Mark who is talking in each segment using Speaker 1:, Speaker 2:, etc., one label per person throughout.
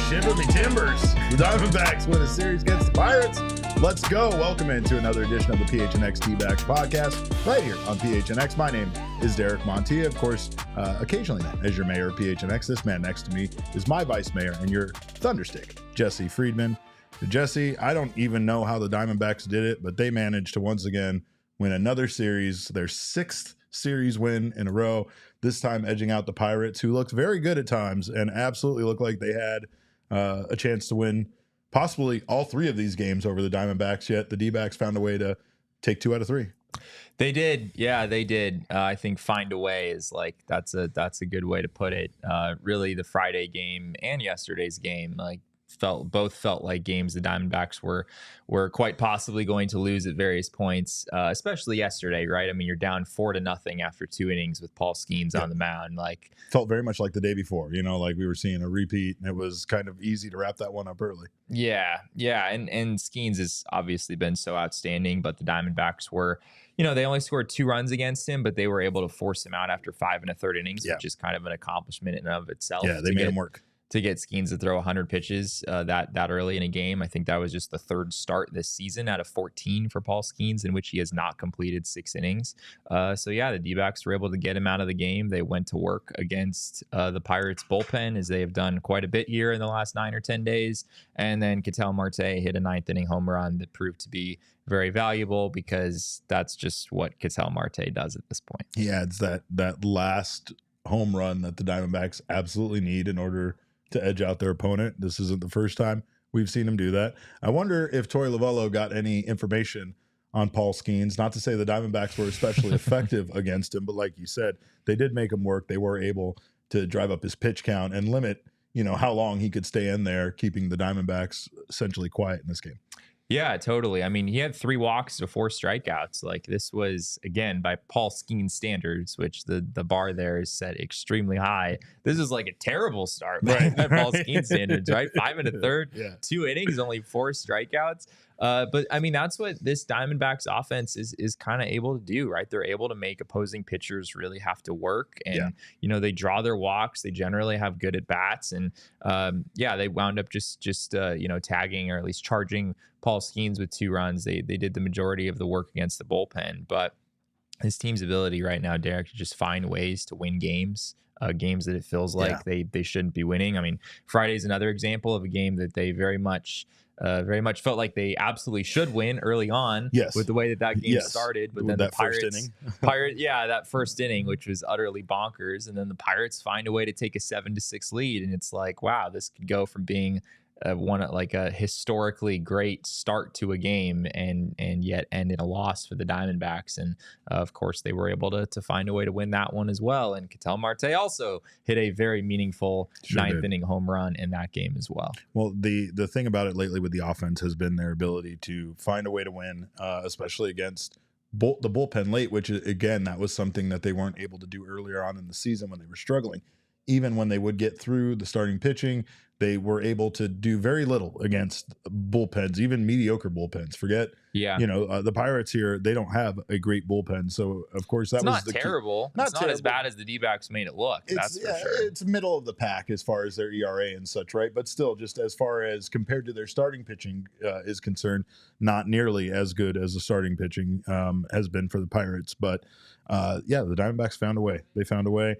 Speaker 1: Shiver me timbers. The Diamondbacks win a series against the Pirates. Let's go. Welcome into another edition of the PHNX T-Backs podcast right here on PHNX. My name is Derek Montia. Of course, occasionally as your mayor of PHNX. This man next to me is my vice mayor and your thunderstick, Jesse Friedman. Jesse, I don't even know how the Diamondbacks did it, but they managed to once again win another series, their sixth series win in a row, this time edging out the Pirates, who looked very good at times and absolutely looked like they had a chance to win possibly all three of these games over the Diamondbacks, yet the D-backs found a way to take 2 out of 3.
Speaker 2: They did. Yeah, they did. I think find a way is like, that's a good way to put it. Really the Friday game and yesterday's game, like both felt like games the Diamondbacks were quite possibly going to lose at various points, especially yesterday, right? I mean, you're down 4-0 after 2 innings with Paul Skenes on the mound. Like,
Speaker 1: felt very much like the day before, like we were seeing a repeat, and it was kind of easy to wrap that one up early.
Speaker 2: Yeah. And Skenes has obviously been so outstanding, but the Diamondbacks were, they only scored 2 runs against him, but they were able to force him out after 5 1/3 innings, which is kind of an accomplishment in and of itself.
Speaker 1: Yeah, they made him work.
Speaker 2: To get Skenes to throw 100 pitches that early in a game. I think that was just the 3rd start this season out of 14 for Paul Skenes, in which he has not completed 6 innings. So yeah, the D-backs were able to get him out of the game. They went to work against the Pirates bullpen, as they have done quite a bit here in the last 9 or 10 days. And then Ketel Marte hit a 9th inning home run that proved to be very valuable, because that's just what Ketel Marte does at this point.
Speaker 1: He adds that last home run that the Diamondbacks absolutely need in order to edge out their opponent. This isn't the first time we've seen him do that. I wonder if Torey Lovullo got any information on Paul Skenes. Not to say the Diamondbacks were especially effective against him, but like you said, they did make him work. They were able to drive up his pitch count and limit, how long he could stay in there, keeping the Diamondbacks essentially quiet in this game.
Speaker 2: Yeah, totally. I mean, he had 3 walks to 4 strikeouts. Like, this was, again, by Paul Skenes standards, which the bar there is set extremely high. This is like a terrible start by Paul Skenes standards, right? 5 1/3, 2 innings, only 4 strikeouts. But I mean, that's what this Diamondbacks offense is kind of able to do, right? They're able to make opposing pitchers really have to work, and they draw their walks. They generally have good at bats, and they wound up just tagging, or at least charging Paul Skenes with 2 runs. They did the majority of the work against the bullpen, but his team's ability right now, Derek, to just find ways to win games. Games that it feels like they shouldn't be winning. I mean, Friday's another example of a game that they very much felt like they absolutely should win early on with the way that game started. But then the Pirates, that first inning, which was utterly bonkers. And then the Pirates find a way to take a 7-6 lead. And it's like, wow, this could go from being a historically great start to a game and yet end in a loss for the Diamondbacks. And of course, they were able to find a way to win that one as well. And Ketel Marte also hit a very meaningful 9th inning home run in that game as well.
Speaker 1: Well, the thing about it lately with the offense has been their ability to find a way to win, especially against the bullpen late, which again, that was something that they weren't able to do earlier on in the season when they were struggling. Even when they would get through the starting pitching, they were able to do very little against bullpens, even mediocre bullpens. Forget, the Pirates here, they don't have a great bullpen. So, of course, that was
Speaker 2: terrible. It's not as bad as the D-backs made it look. That's for sure.
Speaker 1: It's middle of the pack as far as their ERA and such, right? But still, just as far as compared to their starting pitching is concerned, not nearly as good as the starting pitching has been for the Pirates. But, the Diamondbacks found a way. They found a way.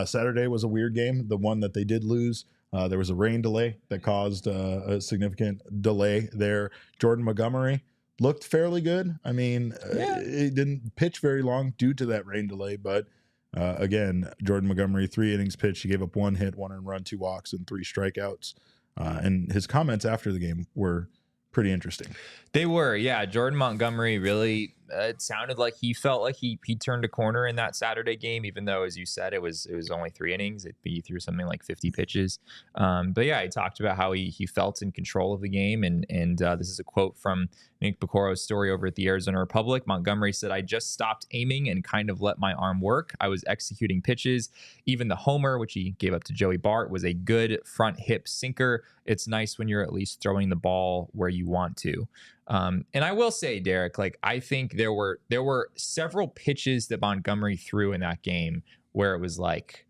Speaker 1: Saturday was a weird game, the one that they did lose. There was a rain delay that caused a significant delay there. Jordan Montgomery looked fairly good. I mean, he didn't pitch very long due to that rain delay, but again, Jordan Montgomery, 3 innings pitched. He gave up 1 hit, 1 earned run, 2 walks, and 3 strikeouts. And his comments after the game were pretty interesting.
Speaker 2: They were, yeah. Jordan Montgomery really, it sounded like he felt like he turned a corner in that Saturday game, even though, as you said, it was only 3 innings. He threw something like 50 pitches. But yeah, he talked about how he felt in control of the game. And this is a quote from Nick Pecoro's story over at the Arizona Republic. Montgomery said, "I just stopped aiming and kind of let my arm work. I was executing pitches. Even the homer, which he gave up to Joey Bart, was a good front hip sinker. It's nice when you're at least throwing the ball where you want to." And I will say, Derek, like, I think there were several pitches that Montgomery threw in that game where it was like,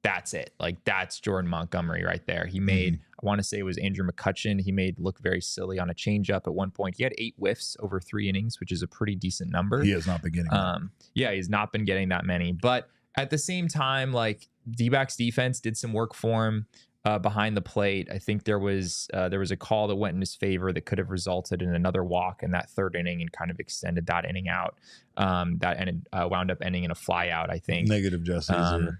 Speaker 2: that's it. Like, that's Jordan Montgomery right there. He made, I want to say it was Andrew McCutchen. He made look very silly on a changeup at one point. He had 8 whiffs over 3 innings, which is a pretty decent number.
Speaker 1: He has not been getting
Speaker 2: yeah, he's not been getting that many. But at the same time, like, D-backs defense did some work for him. Behind the plate, I think there was a call that went in his favor that could have resulted in another walk in that 3rd inning and kind of extended that inning out. Wound up ending in a fly out, I think.
Speaker 1: Negative Jesse's here.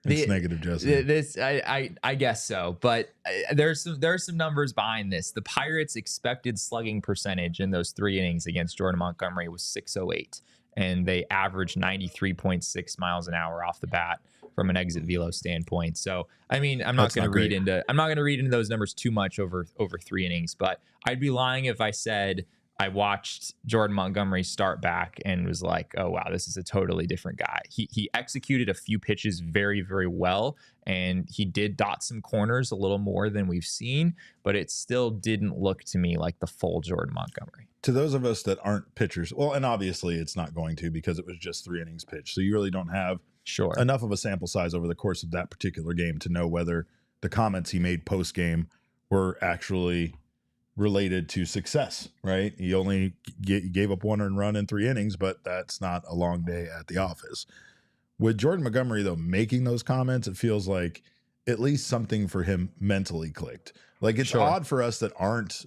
Speaker 1: It's negative Jesse.
Speaker 2: This I guess so, but there's some numbers behind this. The Pirates' expected slugging percentage in those 3 innings against Jordan Montgomery was .608, and they averaged 93.6 miles an hour off the bat from an exit velo standpoint. So, I mean, I'm not going to read into those numbers too much over 3 innings, but I'd be lying if I said I watched Jordan Montgomery start back and was like, oh, wow, this is a totally different guy. He executed a few pitches very, very well, and he did dot some corners a little more than we've seen, but it still didn't look to me like the full Jordan Montgomery.
Speaker 1: To those of us that aren't pitchers, well, and obviously it's not going to because it was just 3 innings pitched, so you really don't have enough of a sample size over the course of that particular game to know whether the comments he made post-game were actually related to success, right? He only gave up 1 earned run in 3 innings, but that's not a long day at the office. With Jordan Montgomery, though, making those comments, it feels like at least something for him mentally clicked. Like, it's odd for us that aren't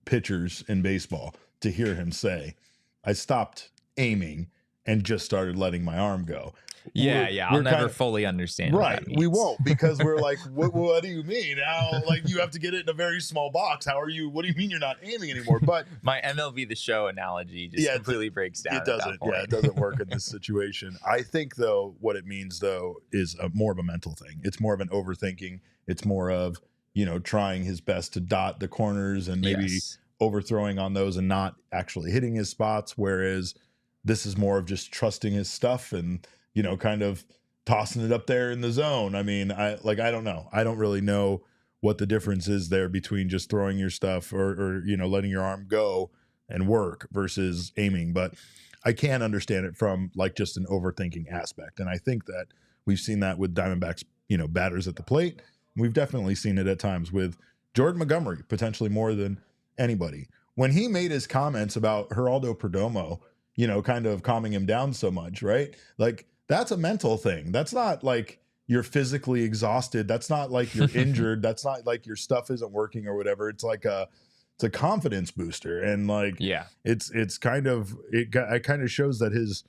Speaker 1: pitchers in baseball to hear him say, I stopped aiming and just started letting my arm go.
Speaker 2: I'll never fully understand.
Speaker 1: Right. We won't, because we're like, what do you mean? How, like, you have to get it in a very small box. What do you mean you're not aiming anymore? But
Speaker 2: my MLB The Show analogy just completely breaks down.
Speaker 1: It doesn't. Yeah, it doesn't work in this situation. I think, though, what it means, though, is more of a mental thing. It's more of an overthinking. It's more of, trying his best to dot the corners and maybe overthrowing on those and not actually hitting his spots. Whereas this is more of just trusting his stuff and, kind of tossing it up there in the zone. I mean, I don't know. I don't really know what the difference is there between just throwing your stuff or letting your arm go and work versus aiming. But I can understand it from like just an overthinking aspect. And I think that we've seen that with Diamondbacks, batters at the plate. We've definitely seen it at times with Jordan Montgomery, potentially more than anybody. When he made his comments about Geraldo Perdomo, kind of calming him down so much, right? Like, that's a mental thing. That's not like you're physically exhausted. That's not like you're injured. That's not like your stuff isn't working or whatever. It's like it's a confidence booster. And like, it kind of shows that his,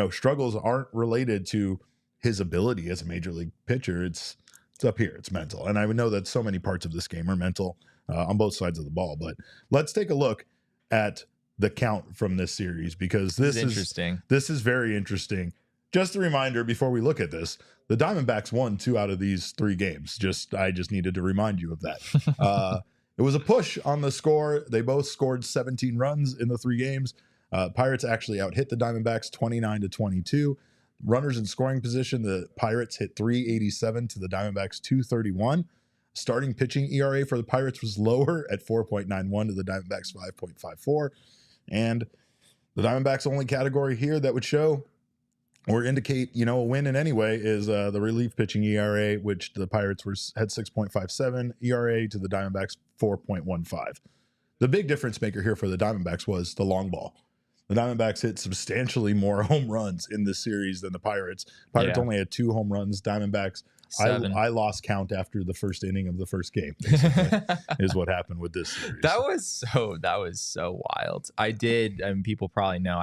Speaker 1: struggles aren't related to his ability as a major league pitcher. It's up here. It's mental. And I would know that so many parts of this game are mental on both sides of the ball. But let's take a look at the count from this series, because this is
Speaker 2: interesting.
Speaker 1: This is very interesting. Just a reminder before we look at this, the Diamondbacks won 2 out of these 3 games. I just needed to remind you of that. It was a push on the score. They both scored 17 runs in the 3 games. Pirates actually out-hit the Diamondbacks 29-22. Runners in scoring position, the Pirates hit 387 to the Diamondbacks 231. Starting pitching ERA for the Pirates was lower at 4.91 to the Diamondbacks 5.54. And the Diamondbacks' only category here that would show or indicate, a win in any way is the relief pitching ERA, which the Pirates had 6.57 ERA to the Diamondbacks 4.15. The big difference maker here for the Diamondbacks was the long ball. The Diamondbacks hit substantially more home runs in this series than the Pirates. Pirates only had 2 home runs. Diamondbacks, I lost count after the first inning of the first game, is what happened with this series.
Speaker 2: That was so wild. People probably know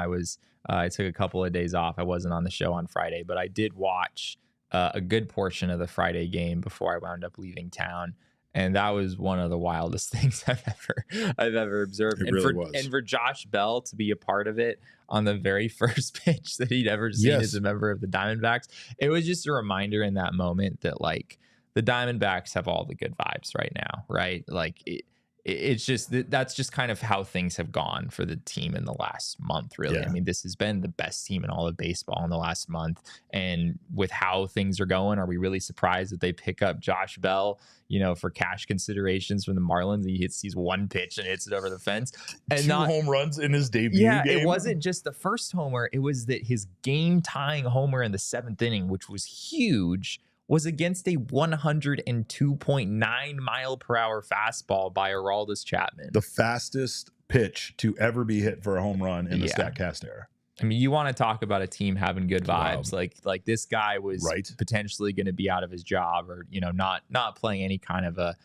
Speaker 2: I took a couple of days off. I wasn't on the show on Friday, but I did watch a good portion of the Friday game before I wound up leaving town. And that was one of the wildest things I've ever observed.
Speaker 1: It
Speaker 2: And
Speaker 1: really was.
Speaker 2: for Josh Bell to be a part of it on the very first pitch that he'd ever seen as a member of the Diamondbacks, it was just a reminder in that moment that like the Diamondbacks have all the good vibes right now, right? Like it's just that's just kind of how things have gone for the team in the last month, really.
Speaker 1: Yeah.
Speaker 2: I mean, this has been the best team in all of baseball in the last month. And with how things are going, are we really surprised that they pick up Josh Bell, for cash considerations from the Marlins? He sees one pitch and hits it over the fence. And
Speaker 1: 2 home runs in his debut game.
Speaker 2: It wasn't just the first homer. It was that his game-tying homer in the 7th inning, which was huge, was against a 102.9 mile per hour fastball by Aroldis Chapman.
Speaker 1: The fastest pitch to ever be hit for a home run in the StatCast era.
Speaker 2: I mean, you want to talk about a team having good vibes. Like this guy was potentially going to be out of his job or, not playing any kind of a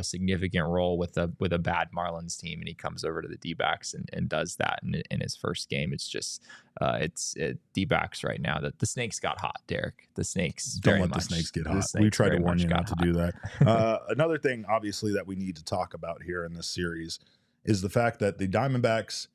Speaker 2: significant role with a bad Marlins team. And he comes over to the D-backs and does that in his first game. It's just, D-backs right now that the Snakes got hot, Derek. The Snakes
Speaker 1: don't let the Snakes get hot. We try to warn you not to do that. Another thing, obviously, that we need to talk about here in this series is the fact that the Diamondbacks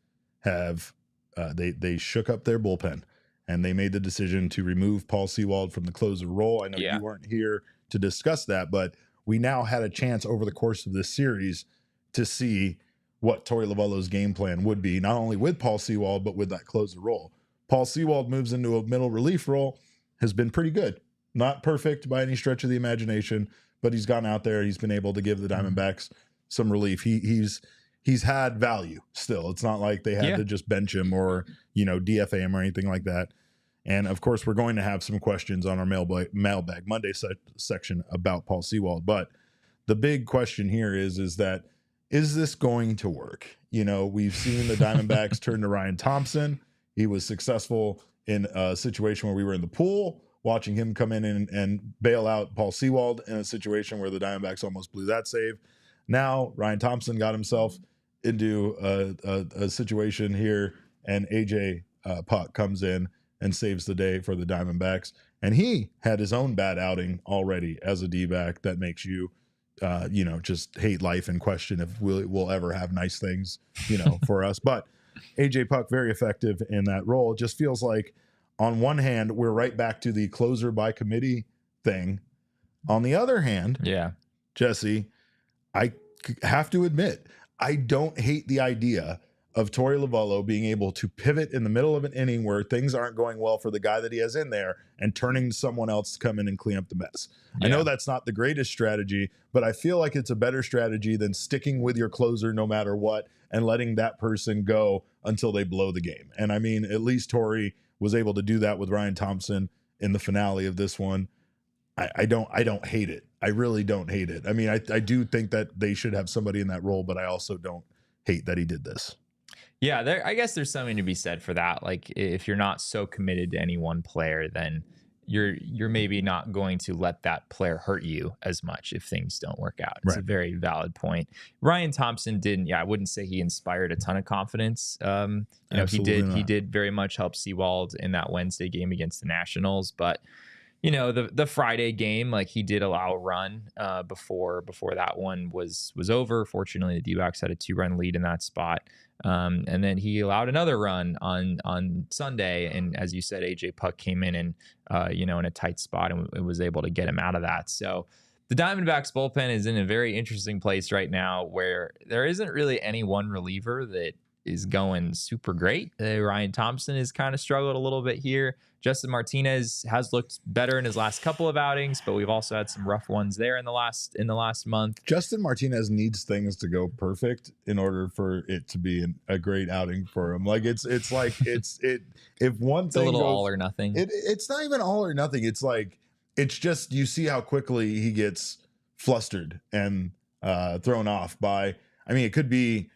Speaker 1: have, they shook up their bullpen and they made the decision to remove Paul Sewald from the closer role. I know you weren't here to discuss that, but we now had a chance over the course of this series to see what Torey Lovullo's game plan would be, not only with Paul Sewald, but with that closer role. Paul Sewald moves into a middle relief role, has been pretty good. Not perfect by any stretch of the imagination, but he's gone out there. He's been able to give the Diamondbacks some relief. He's had value still. It's not like they had to just bench him or, DFA him or anything like that. And of course, we're going to have some questions on our Mailbag Monday section about Paul Sewald. But the big question here is that, is this going to work? We've seen the Diamondbacks turn to Ryan Thompson. He was successful in a situation where we were in the pool, watching him come in and bail out Paul Sewald in a situation where the Diamondbacks almost blew that save. Now, Ryan Thompson got himself into a situation here, and AJ Puck comes in and saves the day for the Diamondbacks. And he had his own bad outing already as a D-back that makes you, just hate life and question if we'll ever have nice things, for us. But AJ Puck, very effective in that role. It just feels like, on one hand, we're right back to the closer by committee thing. On the other hand, Jesse, I have to admit, I don't hate the idea of Torey Lovullo being able to pivot in the middle of an inning where things aren't going well for the guy that he has in there and turning to someone else to come in and clean up the mess. I know that's not the greatest strategy, but I feel like it's a better strategy than sticking with your closer no matter what and letting that person go until they blow the game. And I mean, at least Torey was able to do that with Ryan Thompson in the finale of this one. I don't hate it. I really don't hate it. I mean, I do think that they should have somebody in that role, but I also don't hate that he did this.
Speaker 2: Yeah, I guess there's something to be said for that. Like, if you're not so committed to any one player, then you're maybe not going to let that player hurt you as much if things don't work out. It's a very valid point. Ryan Thompson didn't. I wouldn't say he inspired a ton of confidence. He did very much help Sewald in that Wednesday game against the Nationals, but the Friday game, like, he did allow a run before that one was over. Fortunately, the D-backs had a 2-run lead in that spot. And then he allowed another run on Sunday. And as you said, AJ Puck came in and, in a tight spot and was able to get him out of that. So the Diamondbacks bullpen is in a very interesting place right now where there isn't really any one reliever that is going super great. Ryan Thompson has kind of struggled a little bit here. Justin Martinez has looked better in his last couple of outings, but we've also had some rough ones there in the last month.
Speaker 1: Justin Martinez needs things to go perfect in order for it to be a great outing for him. Like it's if one
Speaker 2: it's
Speaker 1: thing
Speaker 2: a little
Speaker 1: goes,
Speaker 2: all or nothing.
Speaker 1: It's not even all or nothing. It's like it's just you see how quickly he gets flustered and thrown off by. I mean, it could be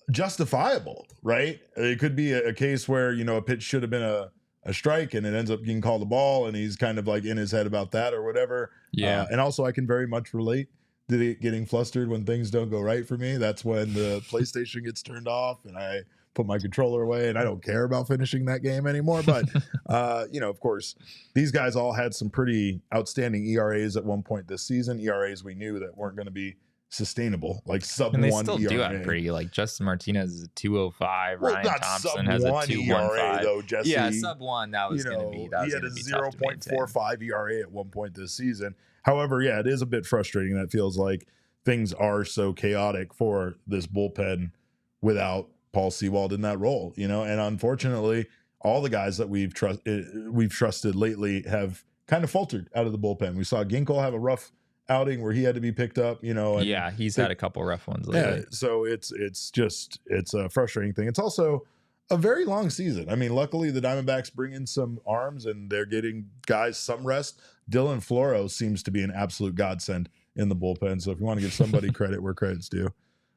Speaker 1: justifiable, right? It could be a case where a pitch should have been a strike and it ends up getting called a ball and he's kind of like in his head about that or whatever. And also I can very much relate to getting flustered when things don't go right for me. That's when the PlayStation gets turned off and I put my controller away, and I don't care about finishing that game anymore. But, of course, these guys all had some pretty outstanding ERAs at one point this season, ERAs we knew that weren't going to be sustainable, like sub-1
Speaker 2: and they still
Speaker 1: ERA.
Speaker 2: do have pretty, like Justin Martinez is a 205,
Speaker 1: well,
Speaker 2: Ryan Thompson has a 215.
Speaker 1: ERA, though, Jesse.
Speaker 2: Yeah, sub-1, that was going to be
Speaker 1: he had a 0.45 ERA at one point this season. However, yeah, it is a bit frustrating. That feels like things are so chaotic for this bullpen without Paul Sewald in that role, and unfortunately, all the guys that we've trusted lately have kind of faltered out of the bullpen. We saw Ginkel have a rough outing where he had to be picked up, and
Speaker 2: he's had a couple rough ones lately.
Speaker 1: Yeah, so it's a frustrating thing. It's also a very long season. I mean, luckily the Diamondbacks bring in some arms and they're getting guys some rest. Dylan Floro seems to be an absolute godsend in the bullpen. So if you want to give somebody credit where credit's due.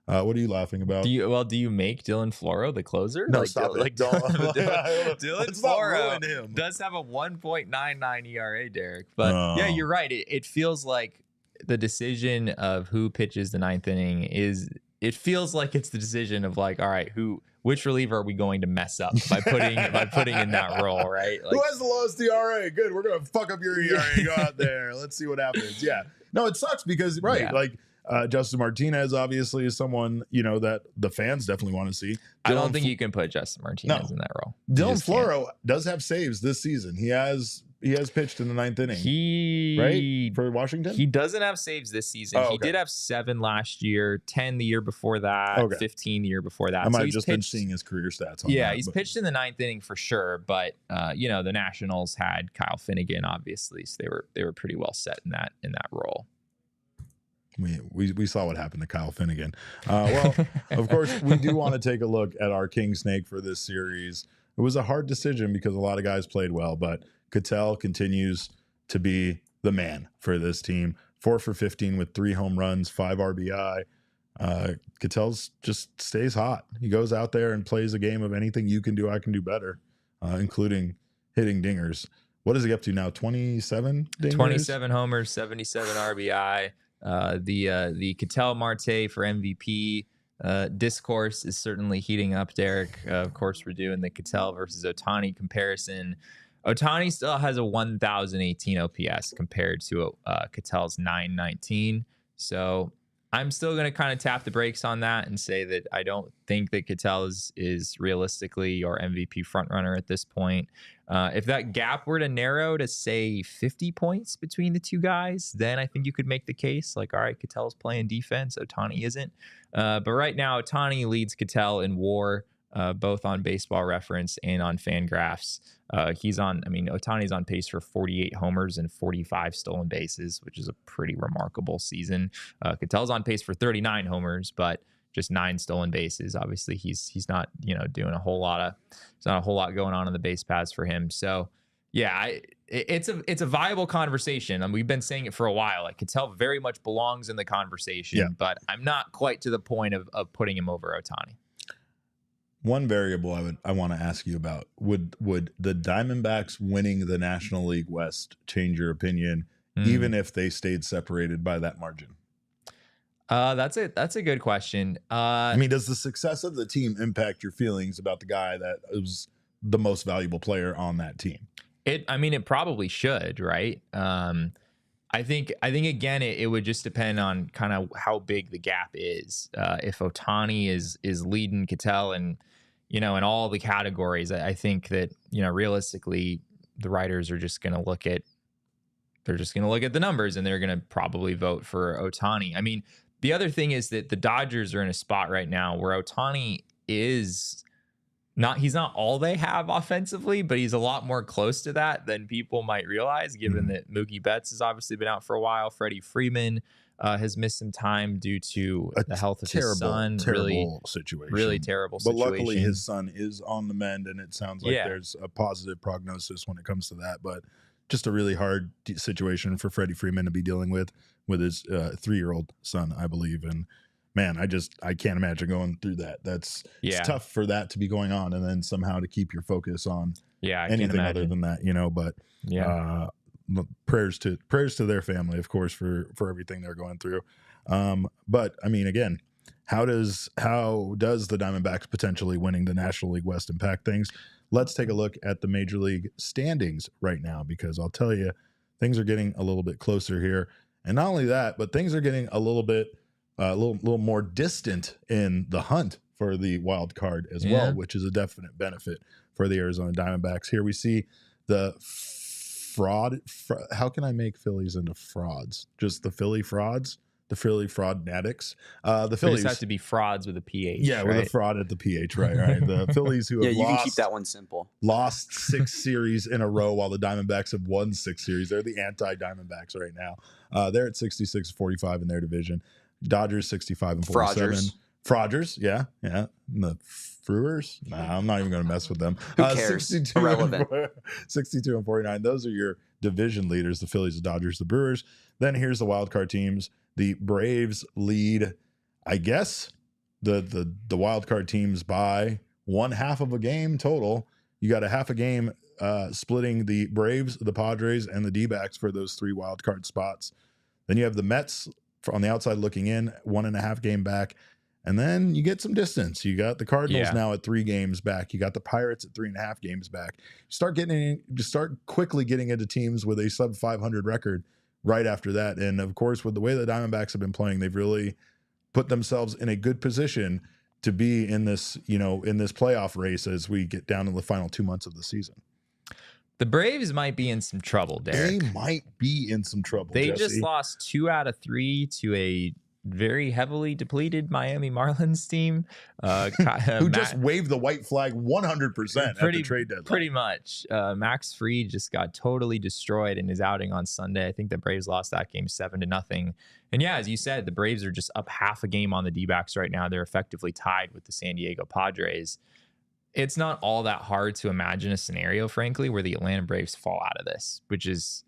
Speaker 1: What are you laughing about?
Speaker 2: Do you make Dylan Floro the closer?
Speaker 1: No, stop it.
Speaker 2: Don't. Dylan
Speaker 1: Floro
Speaker 2: does have a 1.99 ERA, Derek. But yeah, you're right. It feels like the decision of who pitches the ninth inning it feels like it's the decision of like, all right, which reliever are we going to mess up by putting in that role, right? Like,
Speaker 1: who has the lowest ERA? Good, we're gonna fuck up your ERA. Go out there. Let's see what happens. Yeah. No, it sucks because Justin Martinez obviously is someone that the fans definitely want to see.
Speaker 2: I don't think you can put Justin Martinez in that role.
Speaker 1: Dylan Floro does have saves this season. He has pitched in the ninth inning. Right for Washington.
Speaker 2: He doesn't have saves this season. He did have 7 last year, 10 the year before that, 15 the year before that.
Speaker 1: I might have just been seeing his career stats.
Speaker 2: He's pitched in the ninth inning for sure. But the Nationals had Kyle Finnegan, obviously, so they were pretty well set in that role.
Speaker 1: We saw what happened to Kyle Finnegan. Well, of course, we do want to take a look at our King Snake for this series. It was a hard decision because a lot of guys played well, but Ketel continues to be the man for this team. 4 for 15 with 3 home runs, 5 RBI. Ketel's just stays hot. He goes out there and plays a game of anything you can do, I can do better, including hitting dingers. What is he up to now? 27 dingers?
Speaker 2: 27 homers, 77 RBI. The Ketel Marte for MVP discourse is certainly heating up, Derek. Of course, we're doing the Ketel versus Ohtani comparison. Ohtani still has a 1,018 OPS compared to Ketel's 919. So I'm still going to kind of tap the brakes on that and say that I don't think that Ketel is realistically your MVP frontrunner at this point. If that gap were to narrow to, say, 50 points between the two guys, then I think you could make the case like, all right, Ketel's playing defense, Ohtani isn't. But right now, Ohtani leads Ketel in WAR, both on Baseball Reference and on Fangraphs. Ohtani's on pace for 48 homers and 45 stolen bases, which is a pretty remarkable season. Ketel's on pace for 39 homers, but just 9 stolen bases. Obviously, he's not doing a whole lot going on the base paths for him. So yeah, it's a viable conversation. And we've been saying it for a while. Like Ketel very much belongs in the conversation, but I'm not quite to the point of putting him over Ohtani.
Speaker 1: One variable I want to ask you about, would the Diamondbacks winning the National League West change your opinion, even if they stayed separated by that margin?
Speaker 2: That's a good question.
Speaker 1: Does the success of the team impact your feelings about the guy that was the most valuable player on that team?
Speaker 2: It probably should, right? I think again, it would just depend on kind of how big the gap is. If Ohtani is leading Ketel and in all the categories, I think that realistically the writers are just going to look at the numbers and they're going to probably vote for Ohtani. I mean, the other thing is that the Dodgers are in a spot right now where Ohtani he's not all they have offensively, but he's a lot more close to that than people might realize, given that Mookie Betts has obviously been out for a while. Freddie Freeman has missed some time due to the health of his son.
Speaker 1: Terrible situation.
Speaker 2: Really terrible situation.
Speaker 1: But luckily his son is on the mend, and it sounds like there's a positive prognosis when it comes to that. But just a really hard situation for Freddie Freeman to be dealing with his 3-year-old son, I believe. And man, I can't imagine going through that. It's tough for that to be going on, and then somehow to keep your focus on anything other than that, But prayers to their family, of course, for everything they're going through. But again, how does the Diamondbacks potentially winning the National League West impact things? Let's take a look at the Major League standings right now, because I'll tell you, things are getting a little bit closer here. And not only that, but things are getting a little bit, a little more distant in the hunt for the wild card as well, which is a definite benefit for the Arizona Diamondbacks. Here we see the fraud. How can I make Phillies into frauds? Just the Philly frauds? The Philly fraudnatics. The Phillies
Speaker 2: have to be frauds with a PH.
Speaker 1: Yeah,
Speaker 2: right?
Speaker 1: with a fraud at the PH, right? The Phillies who have
Speaker 3: you can keep that one simple.
Speaker 1: Lost 6 series in a row, while the Diamondbacks have won 6 series. They're the anti-Diamondbacks right now. They're at 66-45 in their division. Dodgers 65-47. Frogers, yeah. And the Brewers? Nah, I'm not even going to mess with them.
Speaker 3: Who cares? Irrelevant.
Speaker 1: 62-49. Those are your division leaders, the Phillies, the Dodgers, the Brewers. Then here's the wild card teams. The Braves lead, I guess, the wild card teams by 1/2 of a game total. You got a half a game splitting the Braves, the Padres, and the D-backs for those 3 wild card spots. Then you have the Mets on the outside looking in, 1.5 game back. And then you get some distance. You got the Cardinals now at 3 games back. You got the Pirates at 3.5 games back. You start quickly getting into teams with a sub 500 record right after that. And of course, with the way the Diamondbacks have been playing, they've really put themselves in a good position to be in this, in this playoff race as we get down to the final 2 months of the season.
Speaker 2: The Braves might be in some trouble, Derek.
Speaker 1: They might be in some trouble.
Speaker 2: They
Speaker 1: Jesse.
Speaker 2: just lost 2 out of 3 to a very heavily depleted Miami Marlins team,
Speaker 1: who just waved the white flag 100% at the trade deadline.
Speaker 2: Pretty much. Max Fried just got totally destroyed in his outing on Sunday. I think the Braves lost that game 7-0. And yeah, as you said, the Braves are just up half a game on the D-backs right now. They're effectively tied with the San Diego Padres. It's not all that hard to imagine a scenario, frankly, where the Atlanta Braves fall out of this, which is,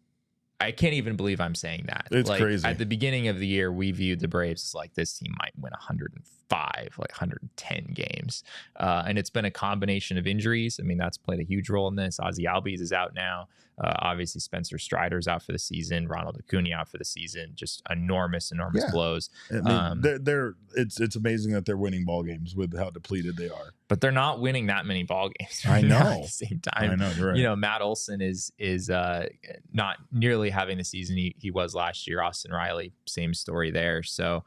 Speaker 2: I can't even believe I'm saying that.
Speaker 1: It's crazy.
Speaker 2: At the beginning of the year, we viewed the Braves as like, this team might win 105, 110 games. And it's been a combination of injuries. I mean, that's played a huge role in this. Ozzie Albies is out now. Obviously, Spencer Strider's out for the season. Ronald Acuna out for the season. Just enormous blows.
Speaker 1: I mean, it's amazing that they're winning ball games with how depleted they are.
Speaker 2: But they're not winning that many ball games.
Speaker 1: I know.
Speaker 2: At the same time,
Speaker 1: I know. You're right.
Speaker 2: Matt Olson is not nearly having the season he was last year. Austin Riley, same story there. So,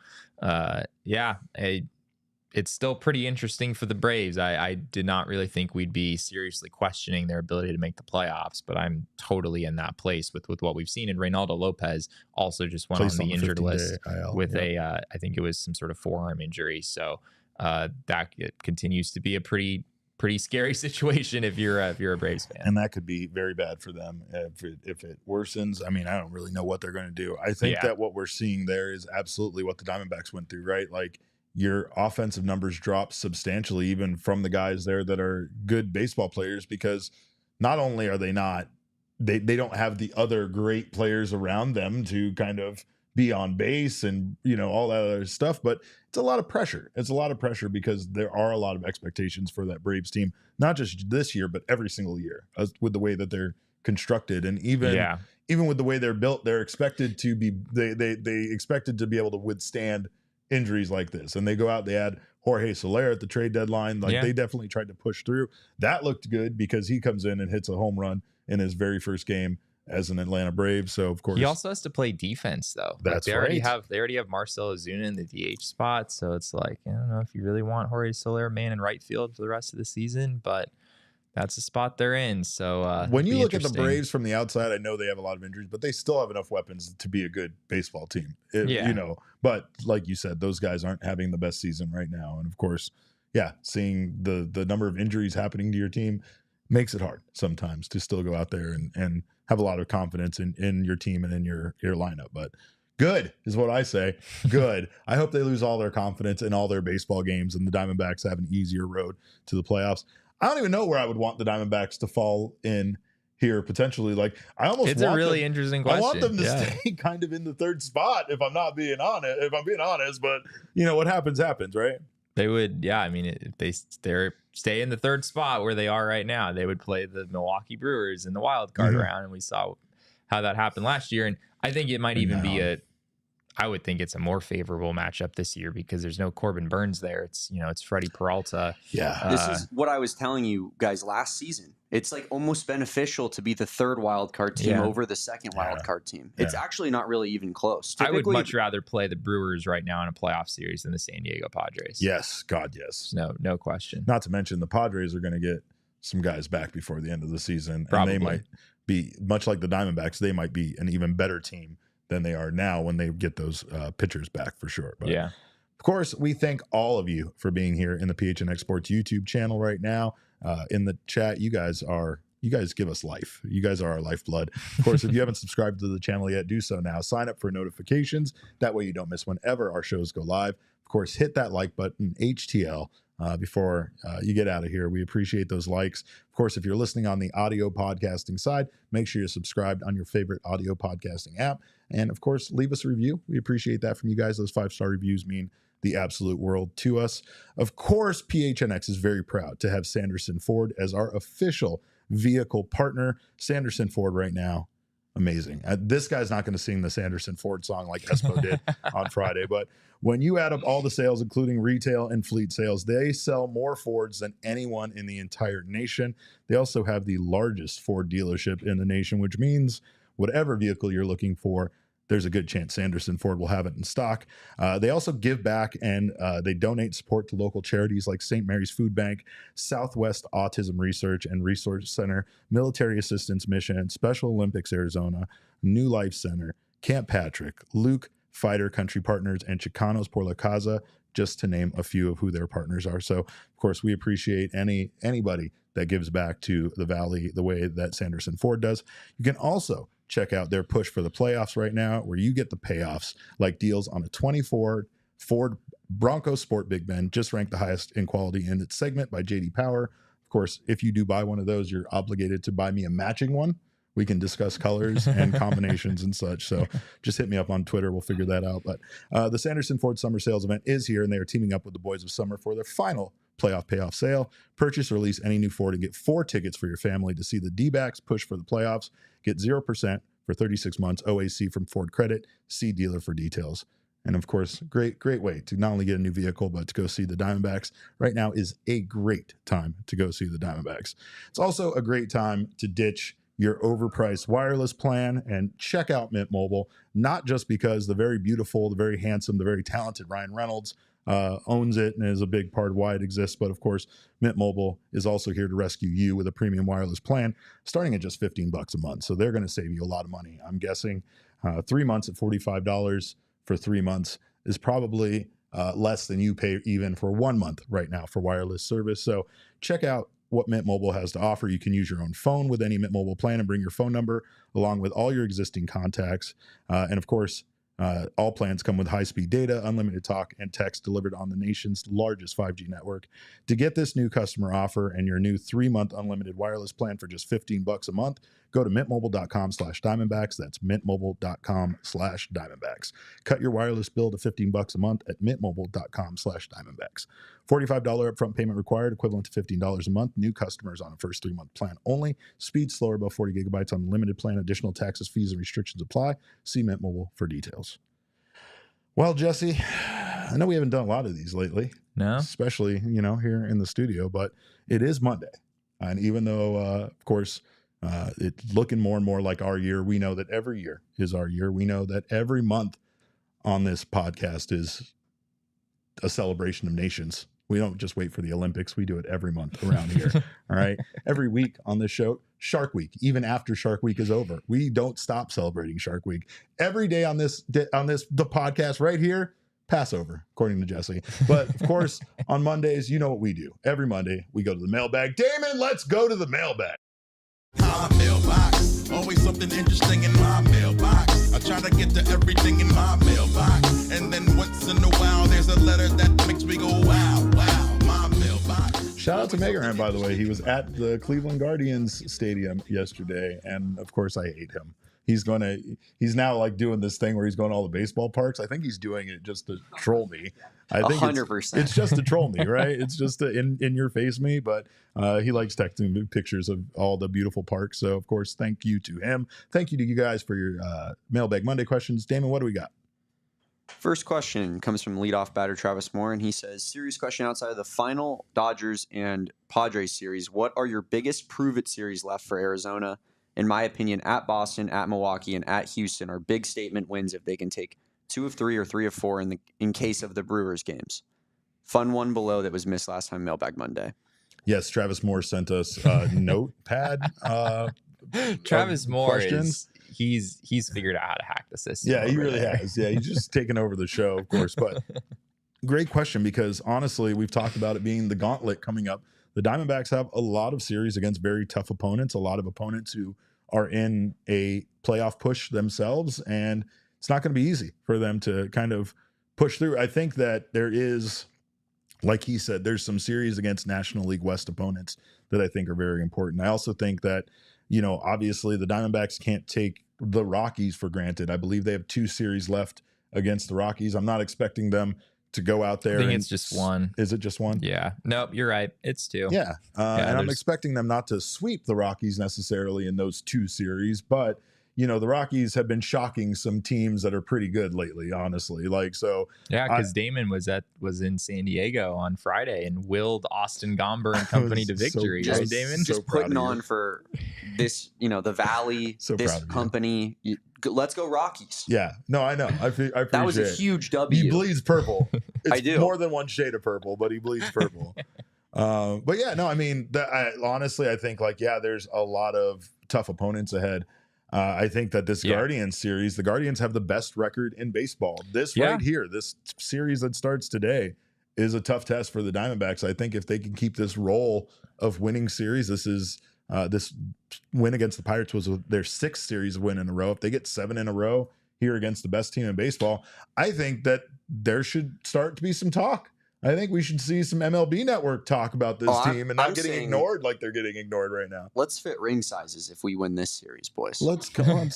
Speaker 2: it's still pretty interesting for the Braves. I did not really think we'd be seriously questioning their ability to make the playoffs, but I'm totally in that place with what we've seen. And Reynaldo Lopez also just went on the injured list with I think it was some sort of forearm injury. So that continues to be a pretty scary situation if you're a Braves fan.
Speaker 1: And that could be very bad for them if it worsens. I mean, I don't really know what they're going to do. I think that what we're seeing there is absolutely what the Diamondbacks went through, right? Like, your offensive numbers drop substantially, even from the guys there that are good baseball players, because not only are they they don't have the other great players around them to kind of be on base and, all that other stuff, but it's a lot of pressure. It's a lot of pressure because there are a lot of expectations for that Braves team, not just this year, but every single year with the way that they're constructed. And even with the way they're built, they're expected to be, they expected to be able to withstand injuries like this. And they go out, they add Jorge Soler at the trade deadline. They definitely tried to push through. That looked good because he comes in and hits a home run in his very first game as an Atlanta Brave. So of course
Speaker 2: he also has to play defense though.
Speaker 1: That's
Speaker 2: they already have Marcell Ozuna in the DH spot. So it's like, I don't know if you really want Jorge Soler man in right field for the rest of the season, but that's the spot they're in. So
Speaker 1: when you look at the Braves from the outside, I know they have a lot of injuries, but they still have enough weapons to be a good baseball team. But like you said, those guys aren't having the best season right now. And of course, seeing the number of injuries happening to your team makes it hard sometimes to still go out there and have a lot of confidence in your team and in your lineup. But good is what I say. Good. I hope they lose all their confidence in all their baseball games and the Diamondbacks have an easier road to the playoffs. I don't even know where I would want the Diamondbacks to fall in here potentially. Like,
Speaker 2: it's a really interesting question.
Speaker 1: I want them to stay kind of in the 3rd spot if I'm being honest, but what happens, right?
Speaker 2: They would, I mean, if they stay in the 3rd spot where they are right now, they would play the Milwaukee Brewers in the wild card round, and we saw how that happened last year. And I think it might even be I would think it's a more favorable matchup this year because there's no Corbin Burns there. It's it's Freddie Peralta.
Speaker 1: Yeah,
Speaker 3: this is what I was telling you guys last season. It's like almost beneficial to be the third wild card team over the second wild card team. It's actually not really even close.
Speaker 2: I would much rather play the Brewers right now in a playoff series than the San Diego Padres.
Speaker 1: Yes, God, yes.
Speaker 2: No question.
Speaker 1: Not to mention the Padres are going to get some guys back before the end of the season.
Speaker 2: Probably.
Speaker 1: And they might be, much like the Diamondbacks, they might be an even better team than they are now when they get those pitchers back for sure. But
Speaker 2: yeah.
Speaker 1: Of course, we thank all of you for being here in the PHNX Sports YouTube channel right now. In the chat, you guys give us life. You guys are our lifeblood. Of course, if you haven't subscribed to the channel yet, do so now. Sign up for notifications. That way you don't miss whenever our shows go live. Of course, hit that like button, HTL, before you get out of here. We appreciate those likes. Of course, if you're listening on the audio podcasting side, make sure you're subscribed on your favorite audio podcasting app. And of course, leave us a review. We appreciate that from you guys. Those 5-star reviews mean the absolute world to us. Of course, PHNX is very proud to have Sanderson Ford as our official vehicle partner. Sanderson Ford right now, amazing. This guy's not going to sing the Sanderson Ford song like Espo did on Friday, but when you add up all the sales, including retail and fleet sales, they sell more Fords than anyone in the entire nation. They also have the largest Ford dealership in the nation, which means whatever vehicle you're looking for, there's a good chance Sanderson Ford will have it in stock. They also give back and they donate support to local charities like St. Mary's Food Bank, Southwest Autism Research and Resource Center, Military Assistance Mission, Special Olympics Arizona, New Life Center, Camp Patrick, Luke, Fighter Country Partners, and Chicanos por la Casa, just to name a few of who their partners are. So, of course, we appreciate anybody that gives back to the Valley the way that Sanderson Ford does. You can also check out their push for the playoffs right now, where you get the payoffs like deals on a 24 Ford Bronco Sport Big Ben, just ranked the highest in quality in its segment by JD Power. Of course, if you do buy one of those, you're obligated to buy me a matching one. We can discuss colors and combinations and such. So just hit me up on Twitter. We'll figure that out. But the Sanderson Ford Summer Sales event is here, and they are teaming up with the Boys of Summer for their final playoff payoff sale. Purchase or lease any new Ford and get 4 tickets for your family to see the D-backs push for the playoffs. Get 0% for 36 months OAC from Ford Credit. See dealer for details. And of course, great way to not only get a new vehicle, but to go see the Diamondbacks. Right now is a great time to go see the Diamondbacks. It's also a great time to ditch your overpriced wireless plan and check out Mint Mobile, not just because the very beautiful, the very handsome, the very talented Ryan Reynolds owns it and is a big part of why it exists. But of course, Mint Mobile is also here to rescue you with a premium wireless plan starting at just $15 a month. So they're going to save you a lot of money. I'm guessing 3 months at $45 for 3 months is probably less than you pay even for 1 month right now for wireless service. So check out what Mint Mobile has to offer. You can use your own phone with any Mint Mobile plan and bring your phone number along with all your existing contacts. And of course, all plans come with high-speed data, unlimited talk, and text delivered on the nation's largest 5G network. To get this new customer offer and your new 3-month unlimited wireless plan for just $15 a month, go to mintmobile.com/Diamondbacks. That's mintmobile.com/Diamondbacks. Cut your wireless bill to $15 a month at mintmobile.com/Diamondbacks. $45 upfront payment required, equivalent to $15 a month. New customers on a first 3-month plan only. Speed slower above 40 gigabytes on the limited plan. Additional taxes, fees, and restrictions apply. See Mint Mobile for details. Well, Jesse, I know we haven't done a lot of these lately.
Speaker 2: No,
Speaker 1: especially, here in the studio, but it is Monday. And even though, of course, it's looking more and more like our year, we know that every year is our year. We know that every month on this podcast is a celebration of nations. We don't just wait for the Olympics. We do it every month around here. All right. Every week on this show, Shark Week, even after Shark Week is over, we don't stop celebrating Shark Week. Every day on the podcast right here, Passover, according to Jesse. But of course, on Mondays, you know what we do. Every Monday, we go to the mailbag. Damon, let's go to the mailbag.
Speaker 4: My mailbox, always something interesting in my mailbox. I try to get to everything in my mailbox, and then once in a while there's a letter that makes me go wow, wow. My mailbox.
Speaker 1: Shout out to Megaran, by the way. He was at the Cleveland Guardians stadium yesterday, and of course I hate him. He's now like doing this thing where he's going to all the baseball parks. I think he's doing it just to troll me. I think
Speaker 3: 100%.
Speaker 1: It's just to troll me, right? It's just to in your face me, but he likes texting me pictures of all the beautiful parks. So of course, thank you to him. Thank you to you guys for your Mailbag Monday questions. Damon, what do we got?
Speaker 3: First question comes from leadoff batter Travis Moore, and he says, serious question outside of the final Dodgers and Padres series, what are your biggest prove-it series left for Arizona? In my opinion, at Boston, at Milwaukee, and at Houston are big statement wins if they can take 2 of 3 or 3 of 4 in case of the Brewers games. Fun one below that was missed last time, Mailbag Monday.
Speaker 1: Yes, Travis Moore sent us a notepad.
Speaker 2: Travis Moore
Speaker 1: questions.
Speaker 2: He's figured out how to hack the system.
Speaker 1: Yeah, he really has. Yeah, he's just taken over the show, of course. But great question, because honestly, we've talked about it being the gauntlet coming up. The Diamondbacks have a lot of series against very tough opponents, a lot of opponents who are in a playoff push themselves, and it's not going to be easy for them to kind of push through. I think that there is, like he said, there's some series against National League West opponents that I think are very important. I also think that, you know, obviously the Diamondbacks can't take the Rockies for granted. I believe they have 2 series left against the Rockies. I'm not expecting them to go out there.
Speaker 2: I think it's just one.
Speaker 1: Is it just one?
Speaker 2: Yeah. Nope, you're right. It's 2.
Speaker 1: Yeah. And I'm expecting them not to sweep the Rockies necessarily in those 2 series, but you know, the Rockies have been shocking some teams that are pretty good lately, honestly. Like, so
Speaker 2: yeah, because Damon was in San Diego on Friday and willed Austin Gomber and company to victory.
Speaker 3: Just,
Speaker 2: right, Damon?
Speaker 3: Just putting on for this, you know, the Valley, this company. Let's go Rockies.
Speaker 1: Yeah. No, I know. I appreciate
Speaker 3: that was a huge W.
Speaker 1: He bleeds purple. It's
Speaker 3: I do.
Speaker 1: More than one shade of purple, but he bleeds purple. But yeah, no, I mean, honestly, I think like, yeah, there's a lot of tough opponents ahead. I think that this Guardians series, the Guardians have the best record in baseball. This right here, this series that starts today is a tough test for the Diamondbacks. I think if they can keep this roll of winning series, this win against the Pirates was their 6th series win in a row. If they get 7 in a row here against the best team in baseball, I think that there should start to be some talk. I think we should see some MLB Network talk about this team and not getting ignored like they're getting ignored right now.
Speaker 3: Let's fit ring sizes if we win this series, boys.
Speaker 1: Let's calm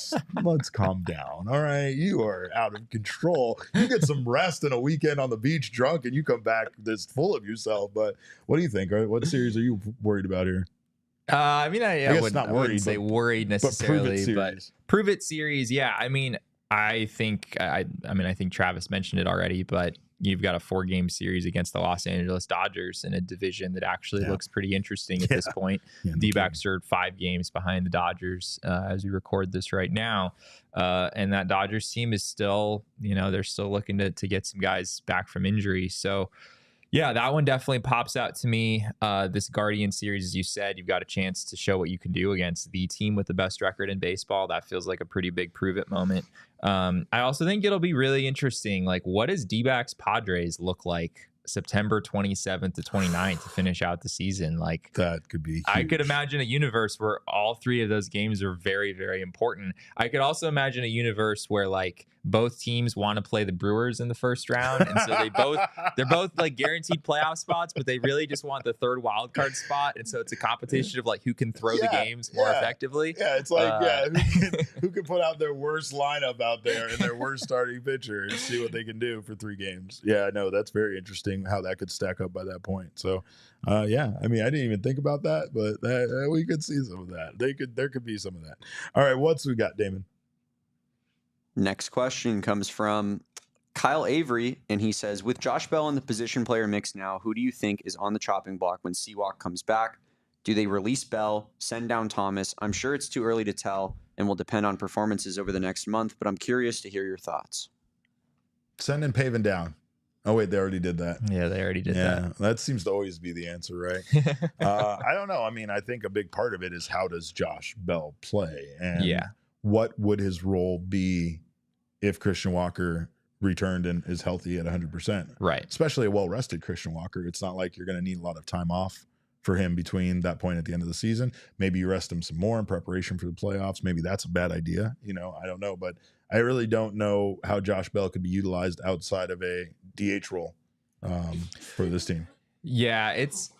Speaker 1: down. All right, you are out of control. You get some rest and a weekend on the beach drunk, and you come back this full of yourself. But what do you think? What series are you worried about here?
Speaker 2: I mean, I wouldn't say worried necessarily, but prove it series. Yeah, I mean, I think Travis mentioned it already, but you've got a 4-game series against the Los Angeles Dodgers in a division that actually looks pretty interesting at this point. D-backs are 5 games behind the Dodgers as we record this right now. And that Dodgers team is still, they're still looking to get some guys back from injury. So yeah, that one definitely pops out to me. This Guardian series, as you said, you've got a chance to show what you can do against the team with the best record in baseball. That feels like a pretty big prove-it moment. I also think it'll be really interesting. Like, what does D-backs Padres look like September 27th to 29th to finish out the season? Like,
Speaker 1: that could be huge.
Speaker 2: I could imagine a universe where all 3 of those games are very, very important. I could also imagine a universe where like both teams want to play the Brewers in the first round, and so they're both like guaranteed playoff spots, but they really just want the 3rd wild card spot, and so it's a competition of like who can throw the games more effectively.
Speaker 1: Yeah, it's like who can put out their worst lineup out there and their worst starting pitcher and see what they can do for 3 games. Yeah, no, that's very interesting how that could stack up by that point. So yeah, I mean, I didn't even think about that, but we could see some of that. There could be some of that. All right, what's we got, Damon?
Speaker 3: Next question comes from Kyle Avery, and he says, with Josh Bell in the position player mix now, who do you think is on the chopping block when Seawalk comes back? Do they release Bell, send down Thomas? I'm sure it's too early to tell and will depend on performances over the next month, but I'm curious to hear your thoughts.
Speaker 1: Send and Pavin down. Oh, wait, they already did that.
Speaker 2: Yeah, they already did that.
Speaker 1: That seems to always be the answer, right? I don't know. I mean, I think a big part of it is how does Josh Bell play? And what would his role be if Christian Walker returned and is healthy at 100%?
Speaker 2: Right.
Speaker 1: Especially a well-rested Christian Walker. It's not like you're going to need a lot of time off for him between that point at the end of the season. Maybe you rest him some more in preparation for the playoffs. Maybe that's a bad idea. I don't know. But I really don't know how Josh Bell could be utilized outside of a DH role for this team.
Speaker 2: Yeah, it's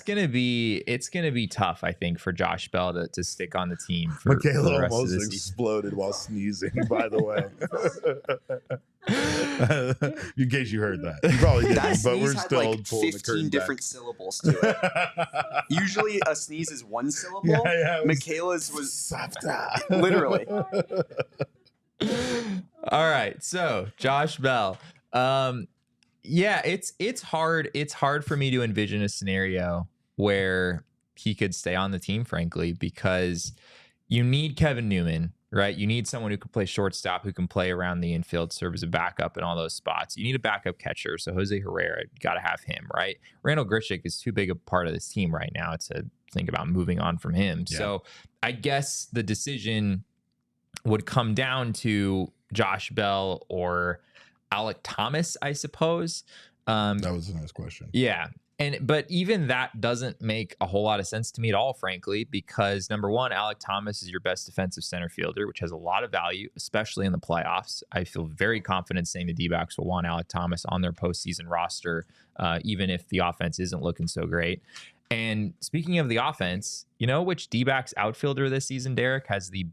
Speaker 2: gonna be tough, I think, for Josh Bell to stick on the team.
Speaker 1: Michaela almost exploded while sneezing, by the way. In case you heard that, you probably didn't, but we're still
Speaker 3: like
Speaker 1: pulling
Speaker 3: 15 different syllables to it. Usually, a sneeze is 1 syllable.
Speaker 1: Yeah,
Speaker 3: Michaela's was literally.
Speaker 2: All right. So Josh Bell. Yeah, it's hard. It's hard for me to envision a scenario where he could stay on the team, frankly, because you need Kevin Newman, right? You need someone who can play shortstop, who can play around the infield, serve as a backup in all those spots. You need a backup catcher. So Jose Herrera, you got to have him, right? Randall Grichuk is too big a part of this team right now to think about moving on from him. Yeah. So I guess the decision would come down to Josh Bell or Alec Thomas, I suppose.
Speaker 1: That was a nice question.
Speaker 2: Yeah. But even that doesn't make a whole lot of sense to me at all, frankly, because number one, Alec Thomas is your best defensive center fielder, which has a lot of value, especially in the playoffs. I feel very confident saying the D-backs will want Alec Thomas on their postseason roster, even if the offense isn't looking so great. And speaking of the offense, you know which D-backs outfielder this season, Derek, has the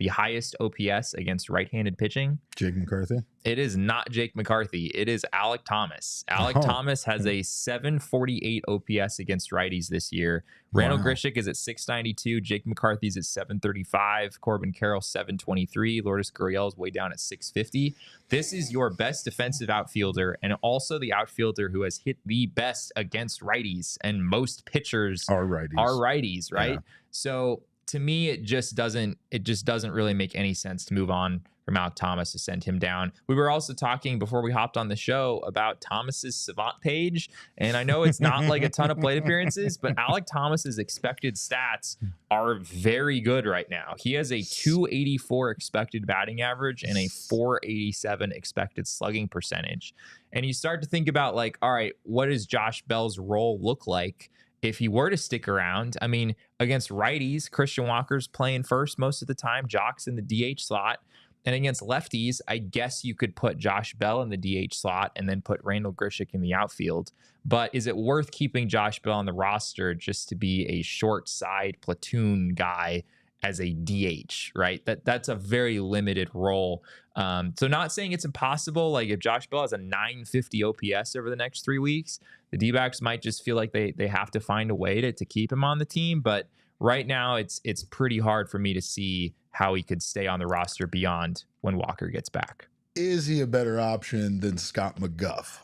Speaker 2: highest OPS against right-handed pitching?
Speaker 1: Jake McCarthy?
Speaker 2: It is not Jake McCarthy. It is Alec Thomas. Alec Thomas has a 748 OPS against righties this year. Randall Grichuk is at 692. Jake McCarthy's at 735. Corbin Carroll, 723. Lourdes Gurriel is way down at 650. This is your best defensive outfielder and also the outfielder who has hit the best against righties, and most pitchers are righties, right? Yeah. So to me, it just doesn't really make any sense to move on from Alec Thomas, to send him down. We were also talking before we hopped on the show about Thomas's Savant page, and I know it's not like a ton of plate appearances, but Alec Thomas's expected stats are very good right now. He has a 284 expected batting average and a 487 expected slugging percentage. And you start to think about, like, all right, what does Josh Bell's role look like if he were to stick around? I mean, against righties, Christian Walker's playing first most of the time, Jock's in the DH slot. And against lefties, I guess you could put Josh Bell in the DH slot and then put Randall Grichuk in the outfield. But is it worth keeping Josh Bell on the roster just to be a short side platoon guy as a DH, right? That's a very limited role. So not saying it's impossible. Like if Josh Bell has a 950 OPS over the next 3 weeks, the D-backs might just feel like they have to find a way to keep him on the team. But right now, it's pretty hard for me to see how he could stay on the roster beyond when Walker gets back.
Speaker 1: Is he a better option than Scott McGough?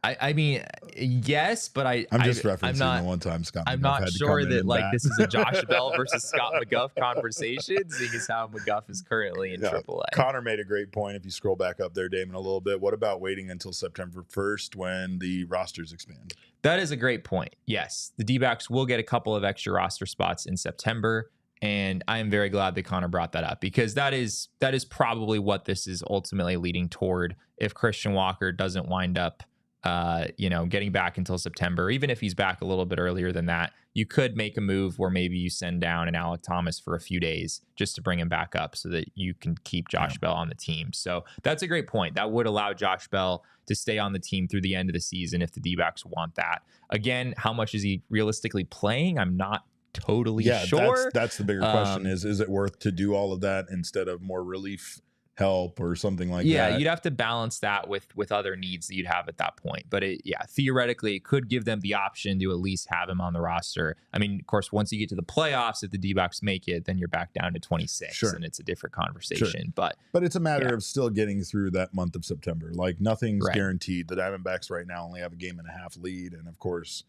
Speaker 2: I mean, yes, but I'm
Speaker 1: just referencing the one time Scott McGough
Speaker 2: I'm not sure that like this is a Josh Bell versus Scott McGough conversation, seeing as how McGough is currently in AAA.
Speaker 1: Connor made a great point. If you scroll back up there, Damon, a little bit, what about waiting until September 1st when the rosters expand?
Speaker 2: That is a great point. Yes, the D-backs will get a couple of extra roster spots in September. And I am very glad that Connor brought that up, because that is probably what this is ultimately leading toward. If Christian Walker doesn't wind up, getting back until September, even if he's back a little bit earlier than that, you could make a move where maybe you send down an Alec Thomas for a few days just to bring him back up so that you can keep Josh Bell on the team. So that's a great point. That would allow Josh Bell to stay on the team through the end of the season if the D-backs want that. Again, how much is he realistically playing? I'm not totally sure.
Speaker 1: That's the bigger question is it worth to do all of that instead of more relief help or something like that?
Speaker 2: Yeah, you'd have to balance that with other needs that you'd have at that point. But theoretically, it could give them the option to at least have him on the roster. I mean, of course, once you get to the playoffs, if the D-backs make it, then you're back down to 26, and it's a different conversation. Sure. But it's
Speaker 1: a matter of still getting through that month of September. Like nothing's guaranteed. The Diamondbacks right now only have a 1.5 game lead, and of course,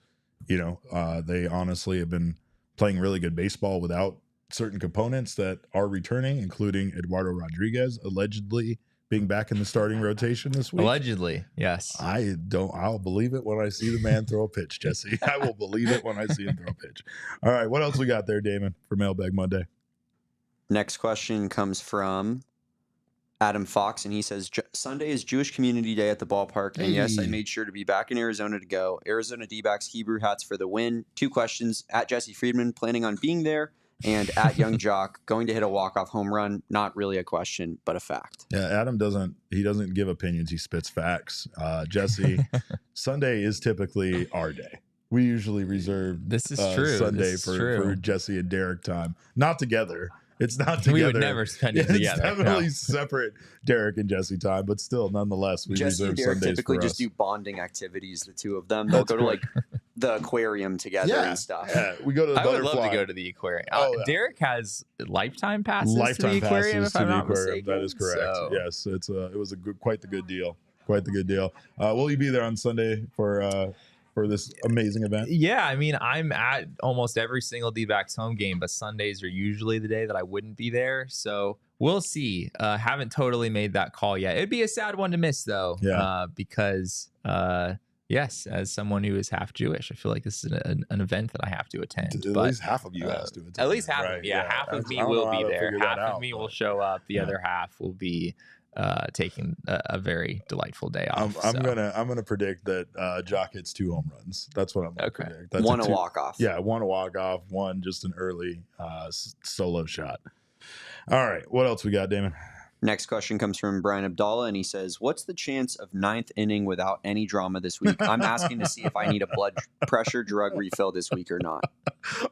Speaker 1: they honestly have been playing really good baseball without certain components that are returning, including Eduardo Rodriguez allegedly being back in the starting rotation this week.
Speaker 2: Allegedly, yes.
Speaker 1: I'll believe it when I see the man throw a pitch, Jesse. I will believe it when I see him throw a pitch. All right, what else we got there, Damon, for Mailbag Monday?
Speaker 3: Next question comes from Adam Fox, and he says, Sunday is Jewish Community Day at the ballpark, and yes, I made sure to be back in Arizona to go. Arizona D-backs Hebrew hats for the win. 2 questions. At Jesse Friedman, planning on being there, and at Young Jock, going to hit a walk-off home run. Not really a question, but a fact.
Speaker 1: Yeah, Adam doesn't give opinions. He spits facts. Jesse, Sunday is typically our day. We usually reserve Sunday for Jesse and Derek time. Not together. It's not together.
Speaker 2: We would never spend it together.
Speaker 1: It's definitely separate Derek and Jesse time, but still, nonetheless, we
Speaker 3: Jesse
Speaker 1: reserve
Speaker 3: and Derek
Speaker 1: Sundays
Speaker 3: typically
Speaker 1: for
Speaker 3: just
Speaker 1: us.
Speaker 3: do bonding activities, the two of them. They'll go to like the aquarium together and stuff.
Speaker 1: Yeah, we go to the
Speaker 2: I would
Speaker 1: butterfly.
Speaker 2: love to go to the aquarium.
Speaker 1: Oh, yeah.
Speaker 2: Derek has lifetime passes to the aquarium, if I'm not mistaken.
Speaker 1: That is correct.
Speaker 2: So.
Speaker 1: Yes, it was quite the good deal. Quite the good deal. Will you be there on Sunday for this amazing event?
Speaker 2: Yeah, I mean, I'm at almost every single D-backs home game, but Sundays are usually the day that I wouldn't be there. So we'll see. Haven't totally made that call yet. It'd be a sad one to miss, though, because yes, as someone who is half Jewish, I feel like this is an event that I have to attend.
Speaker 1: At least half of you has to attend.
Speaker 2: At least half
Speaker 1: right?
Speaker 2: of me. Yeah, half of me
Speaker 1: I don't
Speaker 2: will
Speaker 1: know how
Speaker 2: be
Speaker 1: to
Speaker 2: there.
Speaker 1: figure that
Speaker 2: Half
Speaker 1: out,
Speaker 2: of me
Speaker 1: but-
Speaker 2: will show up. The other half will be taking a very delightful day off.
Speaker 1: I'm gonna predict that Jock hits 2 home runs. That's what I'm gonna predict. That's
Speaker 3: One a walk-off.
Speaker 1: Yeah, one a walk-off, one just an early solo shot. All right, what else we got, Damon?
Speaker 3: Next question comes from Brian Abdallah, and he says, "What's the chance of 9th inning without any drama this week? I'm asking to see if I need a blood pressure drug refill this week or not."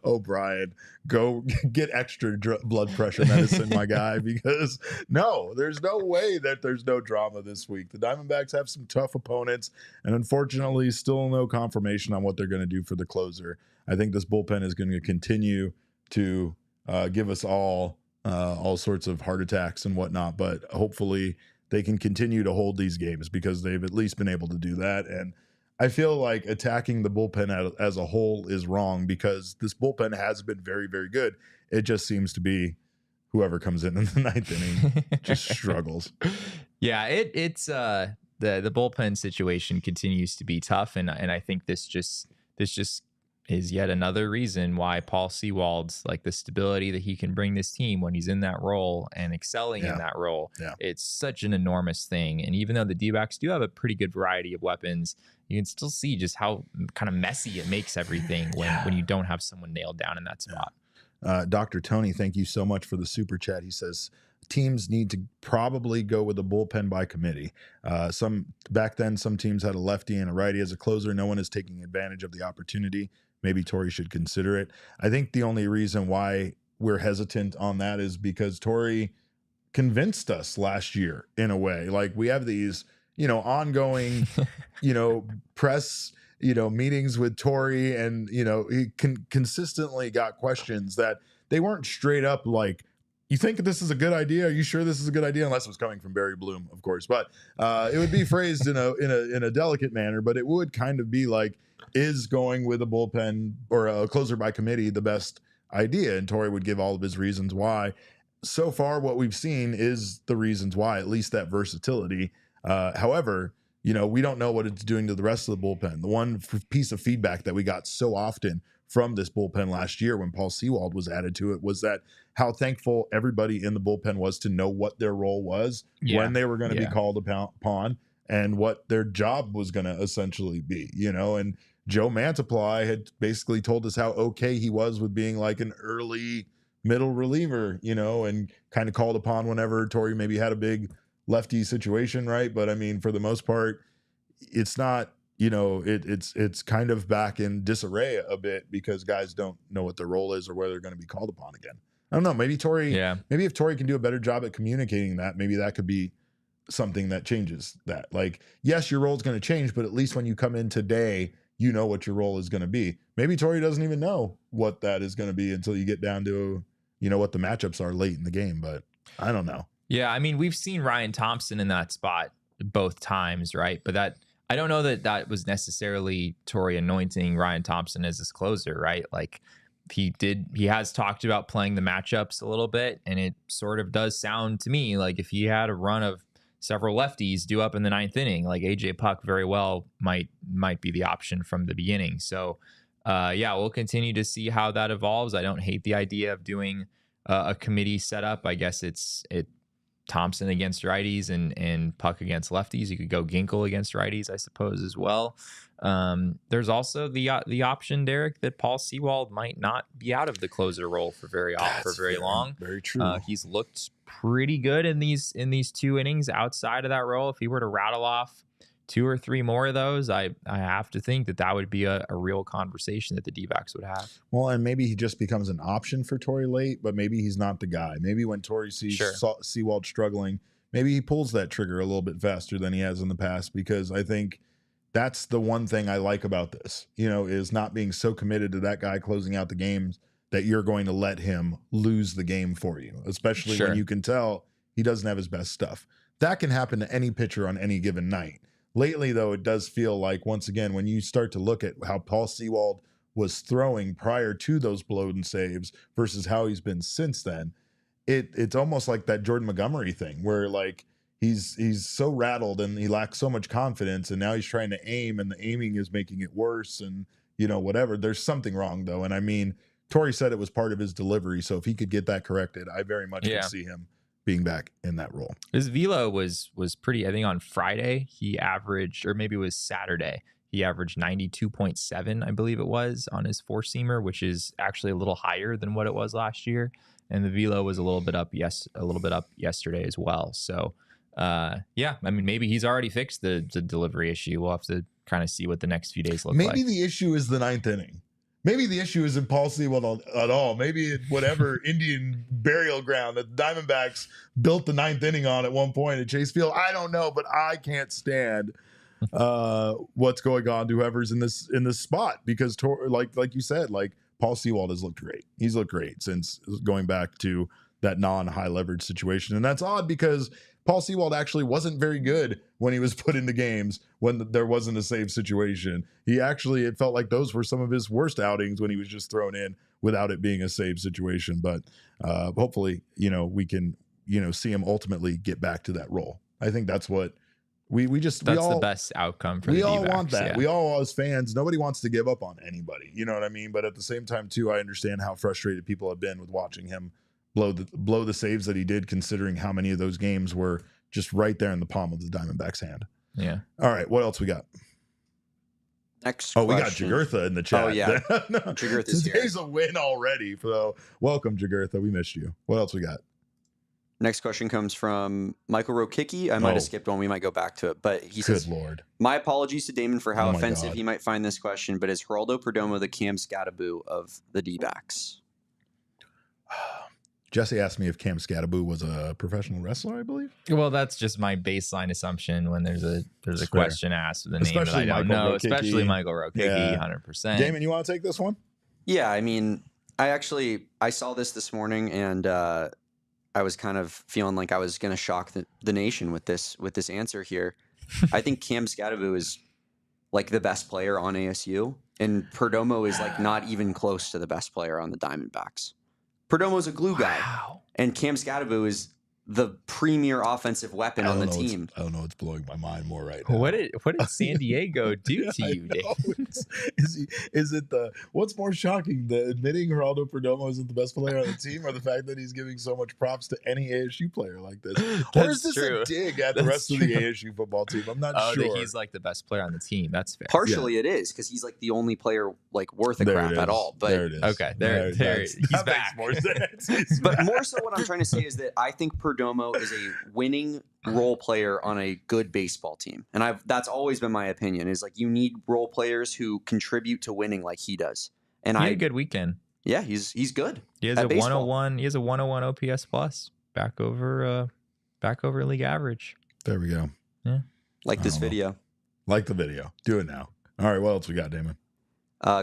Speaker 1: Oh, Brian, go get extra blood pressure medicine, my guy, because no, there's no way that there's no drama this week. The Diamondbacks have some tough opponents, and unfortunately, still no confirmation on what they're going to do for the closer. I think this bullpen is going to continue to give us all sorts of heart attacks and whatnot, but hopefully they can continue to hold these games because they've at least been able to do that. And I feel like attacking the bullpen as a whole is wrong because this bullpen has been very, very good. It just seems to be whoever comes in the 9th inning just struggles.
Speaker 2: Yeah, it's the bullpen situation continues to be tough, and I think this just is yet another reason why Paul Sewald's, like, the stability that he can bring this team when he's in that role and excelling in that role. Yeah. It's such an enormous thing. And even though the D-backs do have a pretty good variety of weapons, you can still see just how kind of messy it makes everything when you don't have someone nailed down in that spot.
Speaker 1: Dr. Tony, thank you so much for the super chat. He says teams need to probably go with a bullpen by committee. Back then, some teams had a lefty and a righty as a closer. No one is taking advantage of the opportunity. Maybe Torrey should consider it. I think the only reason why we're hesitant on that is because Torrey convinced us last year in a way. Like, we have these, ongoing, press, meetings with Torrey, and, he consistently got questions that they weren't straight up like, "You think this is a good idea? Are you sure this is a good idea?" Unless it was coming from Barry Bloom, of course. But it would be phrased in a delicate manner, but it would kind of be like, is going with a bullpen or a closer by committee the best idea? And Torrey would give all of his reasons why. So far, what we've seen is the reasons why, at least that versatility. However, we don't know what it's doing to the rest of the bullpen. The one piece of feedback that we got so often from this bullpen last year when Paul Sewald was added to it was that how thankful everybody in the bullpen was to know what their role was when they were going to be called upon and what their job was going to essentially be, and Joe Mantiply had basically told us how okay he was with being like an early middle reliever, and kind of called upon whenever Torrey maybe had a big lefty situation, right? But I mean, for the most part, it's not, it's kind of back in disarray a bit because guys don't know what their role is or where they're going to be called upon again. I don't know. Maybe maybe if Torrey can do a better job at communicating that, maybe that could be something that changes that. Like, yes, your role is going to change, but at least when you come in today, you know what your role is going to be. Maybe Torrey doesn't even know what that is going to be until you get down to, what the matchups are late in the game. But I don't know.
Speaker 2: Yeah, I mean, we've seen Ryan Thompson in that spot both times, right? But I don't know that was necessarily Torrey anointing Ryan Thompson as his closer, right? Like, he has talked about playing the matchups a little bit, and it sort of does sound to me like if he had a run of several lefties due up in the 9th inning, like AJ Puck very well might be the option from the beginning. So we'll continue to see how that evolves. I don't hate the idea of doing a committee setup. I guess it's Thompson against righties and Puck against lefties. You could go Ginkel against righties, I suppose, as well. There's also the option, Derek, that Paul Sewald might not be out of the closer role for very long.
Speaker 1: Very true.
Speaker 2: He's looked pretty good in these 2 innings outside of that role. If he were to rattle off 2 or 3 more of those, I have to think that would be a real conversation that the D-backs would have.
Speaker 1: Well, and maybe he just becomes an option for Torrey late, but maybe he's not the guy. Maybe when Torrey sees Sewald struggling, maybe he pulls that trigger a little bit faster than he has in the past, because I think that's the one thing I like about this, is not being so committed to that guy closing out the games that you're going to let him lose the game for you, especially when you can tell he doesn't have his best stuff. That can happen to any pitcher on any given night. Lately, though, it does feel like, once again, when you start to look at how Paul Sewald was throwing prior to those blown saves versus how he's been since then, it's almost like that Jordan Montgomery thing where like he's so rattled and he lacks so much confidence, and now he's trying to aim and the aiming is making it worse, and whatever. There's something wrong though, and I mean, Torrey said it was part of his delivery, so if he could get that corrected, I very much could see him being back in that role.
Speaker 2: His velo was pretty. I think on Friday he averaged, or maybe it was Saturday, he averaged 92.7, I believe it was, on his four-seamer, which is actually a little higher than what it was last year. And the velo was a little bit up yesterday as well. So, I mean, maybe he's already fixed the delivery issue. We'll have to kind of see what the next few days look like.
Speaker 1: Maybe the issue is the ninth inning. Maybe the issue isn't Paul Sewald at all. Maybe it's whatever Indian burial ground that the Diamondbacks built the ninth inning on at one point at Chase Field. I don't know, but I can't stand what's going on to whoever's in this spot, because like you said, like Paul Sewald has looked great. He's looked great since going back to that non-high leverage situation. And that's odd because Paul Sewald actually wasn't very good when he was put into games when there wasn't a save situation. It felt like those were some of his worst outings when he was just thrown in without it being a save situation. But hopefully, we can, see him ultimately get back to that role. I think that's what that's the best outcome for the D-backs. We all want that. Yeah. We all, as fans, nobody wants to give up on anybody. You know what I mean? But at the same time, too, I understand how frustrated people have been with watching him blow the saves that he did, considering how many of those games were just right there in the palm of the Diamondbacks' hand.
Speaker 2: Yeah.
Speaker 1: All right. What else we got?
Speaker 3: Next
Speaker 1: question. We got Jagurtha in the chat.
Speaker 3: Oh, yeah. No, Jagurtha's
Speaker 1: today's
Speaker 3: here.
Speaker 1: A win already. So welcome, Jagurtha. We missed you. What else we got?
Speaker 3: Next question comes from Michael Rokicki. I might have skipped one. We might go back to it. But he says,
Speaker 1: Lord.
Speaker 3: My apologies to Damon for how offensive he might find this question, but is Geraldo Perdomo the Cam Scattaboo of the D-backs?
Speaker 1: Jesse asked me if Cam Scattaboo was a professional wrestler, I believe.
Speaker 2: Well, that's just my baseline assumption when there's a question asked with a name that I don't know, especially Michael Rokicki, 100%.
Speaker 1: Damon, you want to take this one?
Speaker 3: Yeah, I mean, I saw this morning, and I was kind of feeling like I was going to shock the nation with this answer here. I think Cam Scattaboo is like the best player on ASU, and Perdomo is like not even close to the best player on the Diamondbacks. Perdomo's a glue guy, and Cam Scattaboo is the premier offensive weapon on the team.
Speaker 1: I don't know what's blowing my mind more right now.
Speaker 2: What did San Diego do to you, Dave?
Speaker 1: Is it what's more shocking, the admitting Geraldo Perdomo isn't the best player on the team, or the fact that he's giving so much props to any ASU player like this? Or is this a dig at the rest of the ASU football team? I'm not sure.
Speaker 2: That he's like the best player on the team. That's fair.
Speaker 3: Partially it is, because he's like the only player like worth a crap at all. But
Speaker 1: there it is.
Speaker 2: Okay, there he's back.
Speaker 1: Makes more sense.
Speaker 3: But more so, what I'm trying to say is that I think Perdomo is a winning role player on a good baseball team, and that's always been my opinion. Is like you need role players who contribute to winning like he does. And
Speaker 2: he had a good weekend.
Speaker 3: Yeah, he's good.
Speaker 2: He has a 101. He has a 101 OPS plus back over league average.
Speaker 1: There we go.
Speaker 2: Yeah,
Speaker 3: like this video.
Speaker 1: Like the video. Do it now. All right, what else we got, Damon?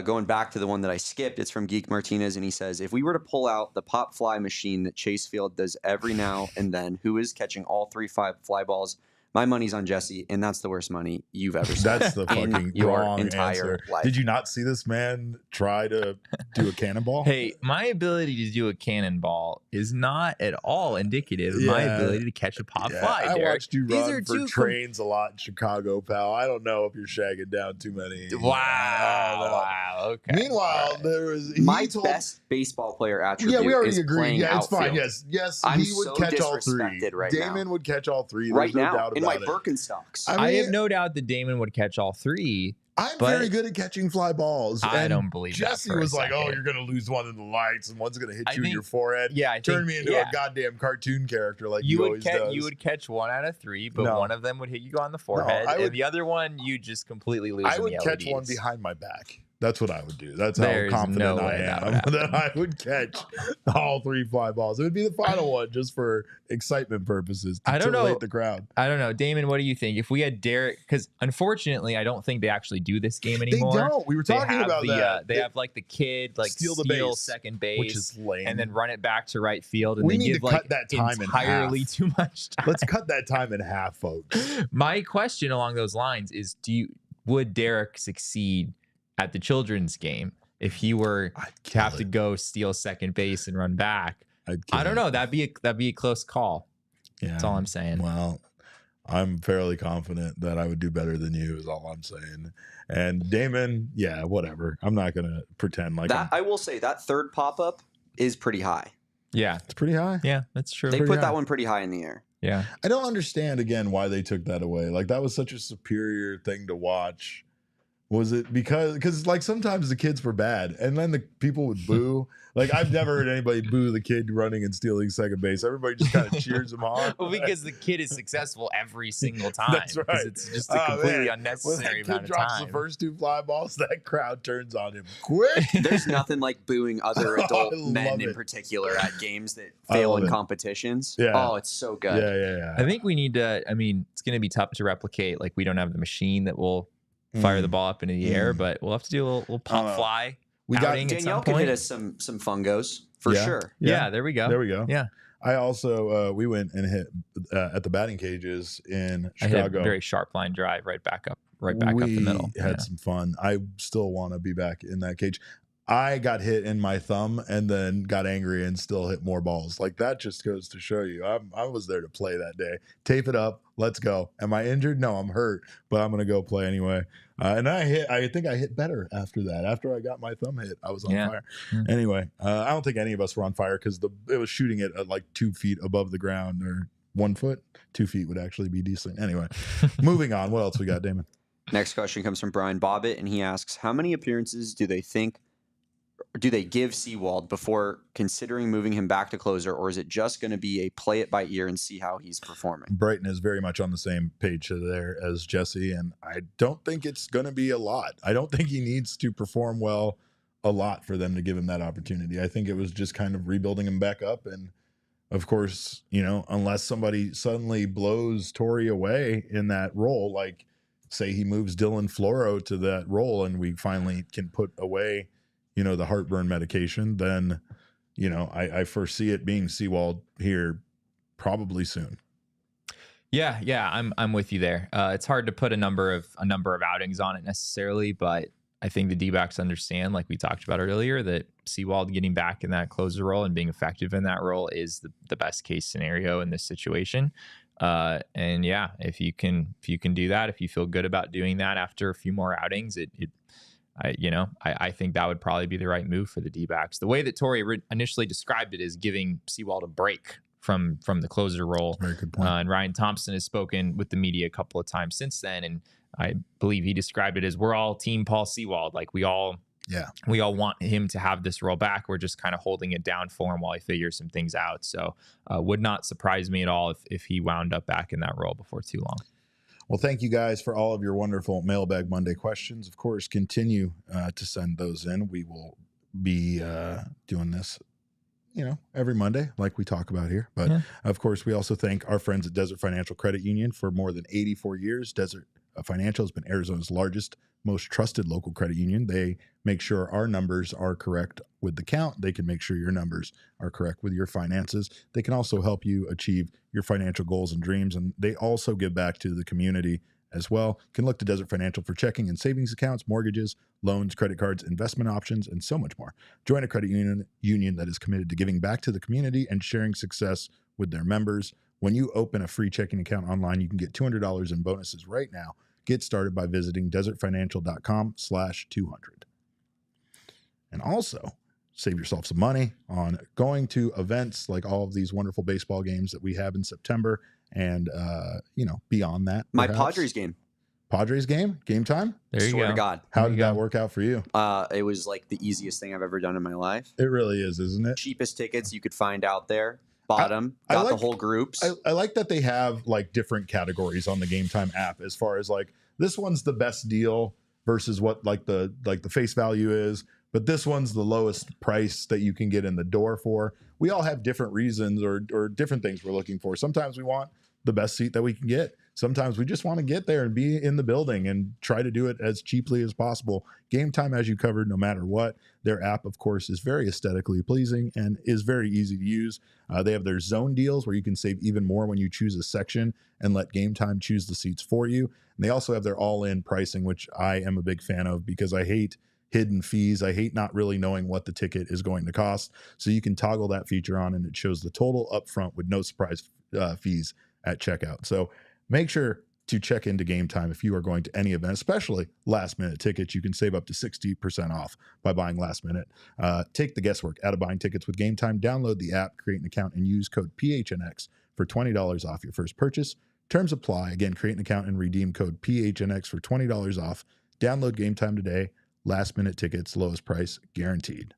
Speaker 3: Going back to the one that I skipped, it's from Geek Martinez, and he says, if we were to pull out the pop fly machine that Chase Field does every now and then, who is catching all 3 fly balls? My money's on Jesse, and that's the worst money you've ever seen.
Speaker 1: That's the fucking wrong entire
Speaker 3: life.
Speaker 1: Did you not see this man try to do a cannonball?
Speaker 2: Hey, my ability to do a cannonball is not at all indicative of my ability to catch a pop fly, Derek.
Speaker 1: I watched you run for trains a lot in Chicago, pal. I don't know if you're shagging down too many.
Speaker 2: Wow. Okay.
Speaker 3: Meanwhile,
Speaker 1: there was
Speaker 3: best baseball player attribute.
Speaker 1: Yeah, we already
Speaker 3: is
Speaker 1: agreed. Yeah, it's fine.
Speaker 3: Outfield.
Speaker 1: Yes,
Speaker 3: I'm
Speaker 1: he would catch all 3. Damon would catch all 3. There's
Speaker 3: right
Speaker 1: no
Speaker 3: now,
Speaker 1: doubt
Speaker 3: in
Speaker 1: about
Speaker 3: my
Speaker 1: it.
Speaker 3: Birkenstocks.
Speaker 2: I have no doubt that Damon would catch all 3.
Speaker 1: I'm very good at catching fly balls.
Speaker 2: I don't believe
Speaker 1: Jesse
Speaker 2: that. Jesse
Speaker 1: was like, "Oh, you're going to lose one in the lights, and one's going to hit you in your forehead."
Speaker 2: Yeah,
Speaker 1: turn me into a goddamn cartoon character like you always does.
Speaker 2: You would catch 1 out of 3, but one of them would hit you on the forehead, and the other one you just completely lose.
Speaker 1: I would catch one behind my back. That's what I would do. That's how
Speaker 2: There's
Speaker 1: confident
Speaker 2: no
Speaker 1: I
Speaker 2: way that
Speaker 1: am
Speaker 2: would
Speaker 1: that I would catch all 3 fly balls. It would be the final one just for excitement purposes to
Speaker 2: I don't know.
Speaker 1: titillate the crowd.
Speaker 2: I don't know. Damon, what do you think? If we had Derek, because unfortunately, I don't think they actually do this game anymore.
Speaker 1: They don't. We were talking about that.
Speaker 2: They have like the kid like
Speaker 1: steal the base,
Speaker 2: second base,
Speaker 1: which is lame,
Speaker 2: and then run it back to right field. And
Speaker 1: we
Speaker 2: they
Speaker 1: need
Speaker 2: give
Speaker 1: to
Speaker 2: like
Speaker 1: cut that time
Speaker 2: entirely
Speaker 1: in half.
Speaker 2: too much time.
Speaker 1: Let's cut that time in half, folks.
Speaker 2: My question along those lines is: would Derek succeed at the children's game if he were to have to go steal second base and run back? I don't know. That'd be a close call. Yeah, that's all I'm saying.
Speaker 1: Well, I'm fairly confident that I would do better than you. Is all I'm saying. And Damon, yeah, whatever. I'm not gonna pretend like
Speaker 3: that. I will say that third pop up is pretty high.
Speaker 2: Yeah,
Speaker 1: it's pretty high.
Speaker 2: Yeah, that's true.
Speaker 3: They put that one pretty high in the air.
Speaker 2: Yeah,
Speaker 1: I don't understand again why they took that away. Like that was such a superior thing to watch. Was it because like sometimes the kids were bad and then the people would boo? Like I've never heard anybody boo the kid running and stealing second base. Everybody just kind of cheers him on.
Speaker 2: Well, because the kid is successful every single time.
Speaker 1: That's right.
Speaker 2: It's just a completely unnecessary
Speaker 1: when that kid
Speaker 2: amount of
Speaker 1: drops
Speaker 2: time.
Speaker 1: the first 2 fly balls, that crowd turns on him quick.
Speaker 3: There's nothing like booing other adult men in particular at games that fail in competitions.
Speaker 1: Yeah.
Speaker 3: Oh, it's so good.
Speaker 1: Yeah.
Speaker 2: I think we need to. I mean, it's going to be tough to replicate. Like we don't have the machine that will fire the ball up into the air, but we'll have to do a little pump fly.
Speaker 3: We got Danielle can hit us some fungos for sure.
Speaker 2: Yeah, there we go.
Speaker 1: There we go.
Speaker 2: Yeah.
Speaker 1: I also we went and hit at the batting cages in Chicago.
Speaker 2: I hit a very sharp line drive right back up the middle.
Speaker 1: We had some fun. I still want to be back in that cage. I got hit in my thumb and then got angry and still hit more balls. Like that just goes to show you. I was there to play that day. Tape it up. Let's go. Am I injured? No, I'm hurt, but I'm going to go play anyway. And I think I hit better after that. After I got my thumb hit, I was on fire. Anyway, I don't think any of us were on fire because it was shooting it at like 2 feet above the ground or 1 foot. 2 feet would actually be decent. Anyway, moving on. What else we got, Damon?
Speaker 3: Next question comes from Brian Bobbitt, and he asks, how many appearances do they give Sewald before considering moving him back to closer, or is it just going to be a play it by ear and see how he's performing?
Speaker 1: Brighton is very much on the same page there as Jesse, and I don't think it's going to be a lot. I don't think he needs to perform well a lot for them to give him that opportunity. I think it was just kind of rebuilding him back up, and of course, unless somebody suddenly blows Torrey away in that role, like say he moves Dylan Floro to that role and we finally can put away the heartburn medication, then, I foresee it being Sewald here probably soon.
Speaker 2: Yeah, I'm with you there. It's hard to put a number of outings on it necessarily, but I think the D-backs understand, like we talked about earlier, that Sewald getting back in that closer role and being effective in that role is the best case scenario in this situation. And yeah, if you can do that, if you feel good about doing that after a few more outings, I think that would probably be the right move for the D-backs. The way that Torrey initially described it is giving Sewald a break from the closer role.
Speaker 1: Very good point.
Speaker 2: And Ryan Thompson has spoken with the media a couple of times since then, and I believe he described it as we're all team Paul Sewald. Like we all want him to have this role back. We're just kind of holding it down for him while he figures some things out. So would not surprise me at all if he wound up back in that role before too long.
Speaker 1: Well, thank you guys for all of your wonderful Mailbag Monday questions. Of course, continue to send those in. We will be doing this, every Monday, like we talk about here. But of course, we also thank our friends at Desert Financial Credit Union. For more than 84 years, Desert Financial has been Arizona's largest, most trusted local credit union. They make sure our numbers are correct with the count. They can make sure your numbers are correct with your finances. They can also help you achieve your financial goals and dreams. And they also give back to the community as well. You can look to Desert Financial for checking and savings accounts, mortgages, loans, credit cards, investment options, and so much more. Join a credit union that is committed to giving back to the community and sharing success with their members. When you open a free checking account online, you can get $200 in bonuses right now. Get started by visiting desertfinancial.com/200. And also, save yourself some money on going to events like all of these wonderful baseball games that we have in September and, beyond that.
Speaker 3: My Padres game.
Speaker 1: Padres game time?
Speaker 2: There you
Speaker 3: Swear
Speaker 2: go.
Speaker 3: to God.
Speaker 1: How did that work out for you?
Speaker 3: It was like the easiest thing I've ever done in my life.
Speaker 1: It really is, isn't it?
Speaker 3: Cheapest tickets you could find out there. Bottom. Got the whole groups.
Speaker 1: I like that they have like different categories on the Game Time app as far as like this one's the best deal versus what like the face value is. But this one's the lowest price that you can get in the door for. We all have different reasons or different things we're looking for. Sometimes we want the best seat that we can get. Sometimes we just want to get there and be in the building and try to do it as cheaply as possible. Game Time has you covered no matter what. Their app, of course, is very aesthetically pleasing and is very easy to use. They have their zone deals where you can save even more when you choose a section and let Game Time choose the seats for you. And they also have their all-in pricing, which I am a big fan of because I hate hidden fees. I hate not really knowing what the ticket is going to cost. So you can toggle that feature on and it shows the total upfront with no surprise fees at checkout. So make sure to check into Game Time if you are going to any event, especially last minute tickets. You can save up to 60% off by buying last minute. Take the guesswork out of buying tickets with Game Time. Download the app, create an account, and use code PHNX for $20 off your first purchase. Terms apply. Again, create an account and redeem code PHNX for $20 off. Download Game Time today. Last minute tickets, lowest price guaranteed.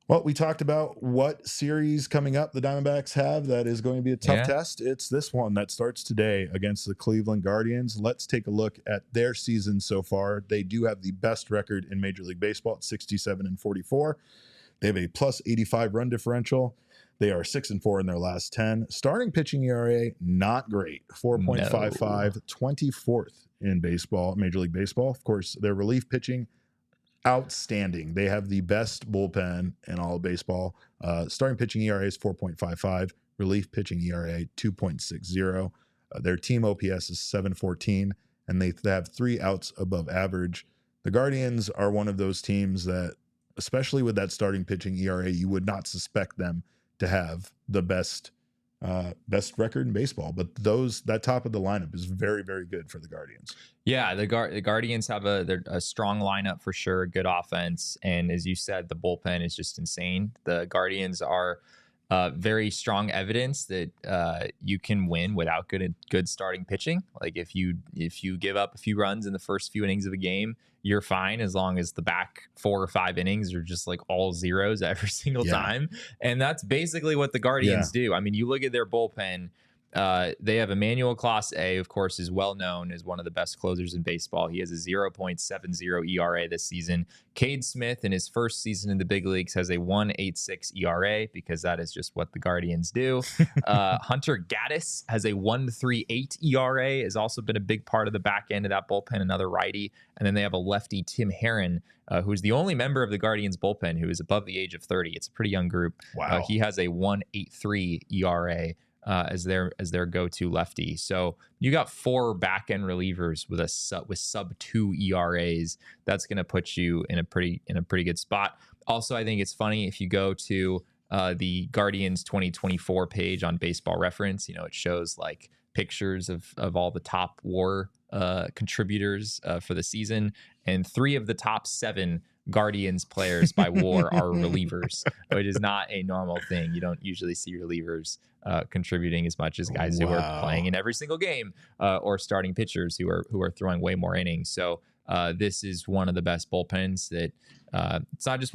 Speaker 1: Well, we talked about what series coming up the Diamondbacks have that is going to be a tough test. It's this one that starts today against the Cleveland Guardians. Let's take a look at their season so far. They do have the best record in Major League Baseball at 67-44. They have a plus 85 run differential. They are 6-4 in their last 10. Starting pitching ERA, not great. 4.55, 24th in baseball, Major League Baseball. Of course, their relief pitching, outstanding. They have the best bullpen in all of baseball. Starting pitching ERA is 4.55. Relief pitching ERA, 2.60. Their team OPS is 714, and they have 3 outs above average. The Guardians are one of those teams that, especially with that starting pitching ERA, you would not suspect them to have the best record in baseball, but that top of the lineup is very, very good for the Guardians.
Speaker 2: Yeah, the Guardians have a strong lineup for sure, good offense, and as you said, the bullpen is just insane. The Guardians are very strong evidence that you can win without good starting pitching. Like if you give up a few runs in the first few innings of a game, you're fine as long as the back 4 or 5 innings are just like all zeros every single time. And that's basically what the Guardians do. I mean, you look at their bullpen. They have Emmanuel Clase A, of course, is well known as one of the best closers in baseball. He has a 0.70 ERA this season. Cade Smith, in his first season in the big leagues, has a 1.86 ERA because that is just what the Guardians do. Hunter Gaddis has a 1.38 ERA, has also been a big part of the back end of that bullpen, another righty. And then they have a lefty, Tim Herron, who's the only member of the Guardians bullpen who is above the age of 30. It's a pretty young group.
Speaker 1: Wow.
Speaker 2: He has a 1.83 ERA. As their go-to lefty. So you got 4 back-end relievers with sub 2 ERAs. That's going to put you in a pretty good spot. Also, I think it's funny if you go to the Guardians 2024 page on Baseball Reference, it shows like pictures of all the top WAR contributors for the season, and 3 of the top 7 Guardians players by WAR are relievers, which is not a normal thing. You don't usually see relievers contributing as much as guys who are playing in every single game, or starting pitchers who are throwing way more innings. So this is one of the best bullpens that it's not just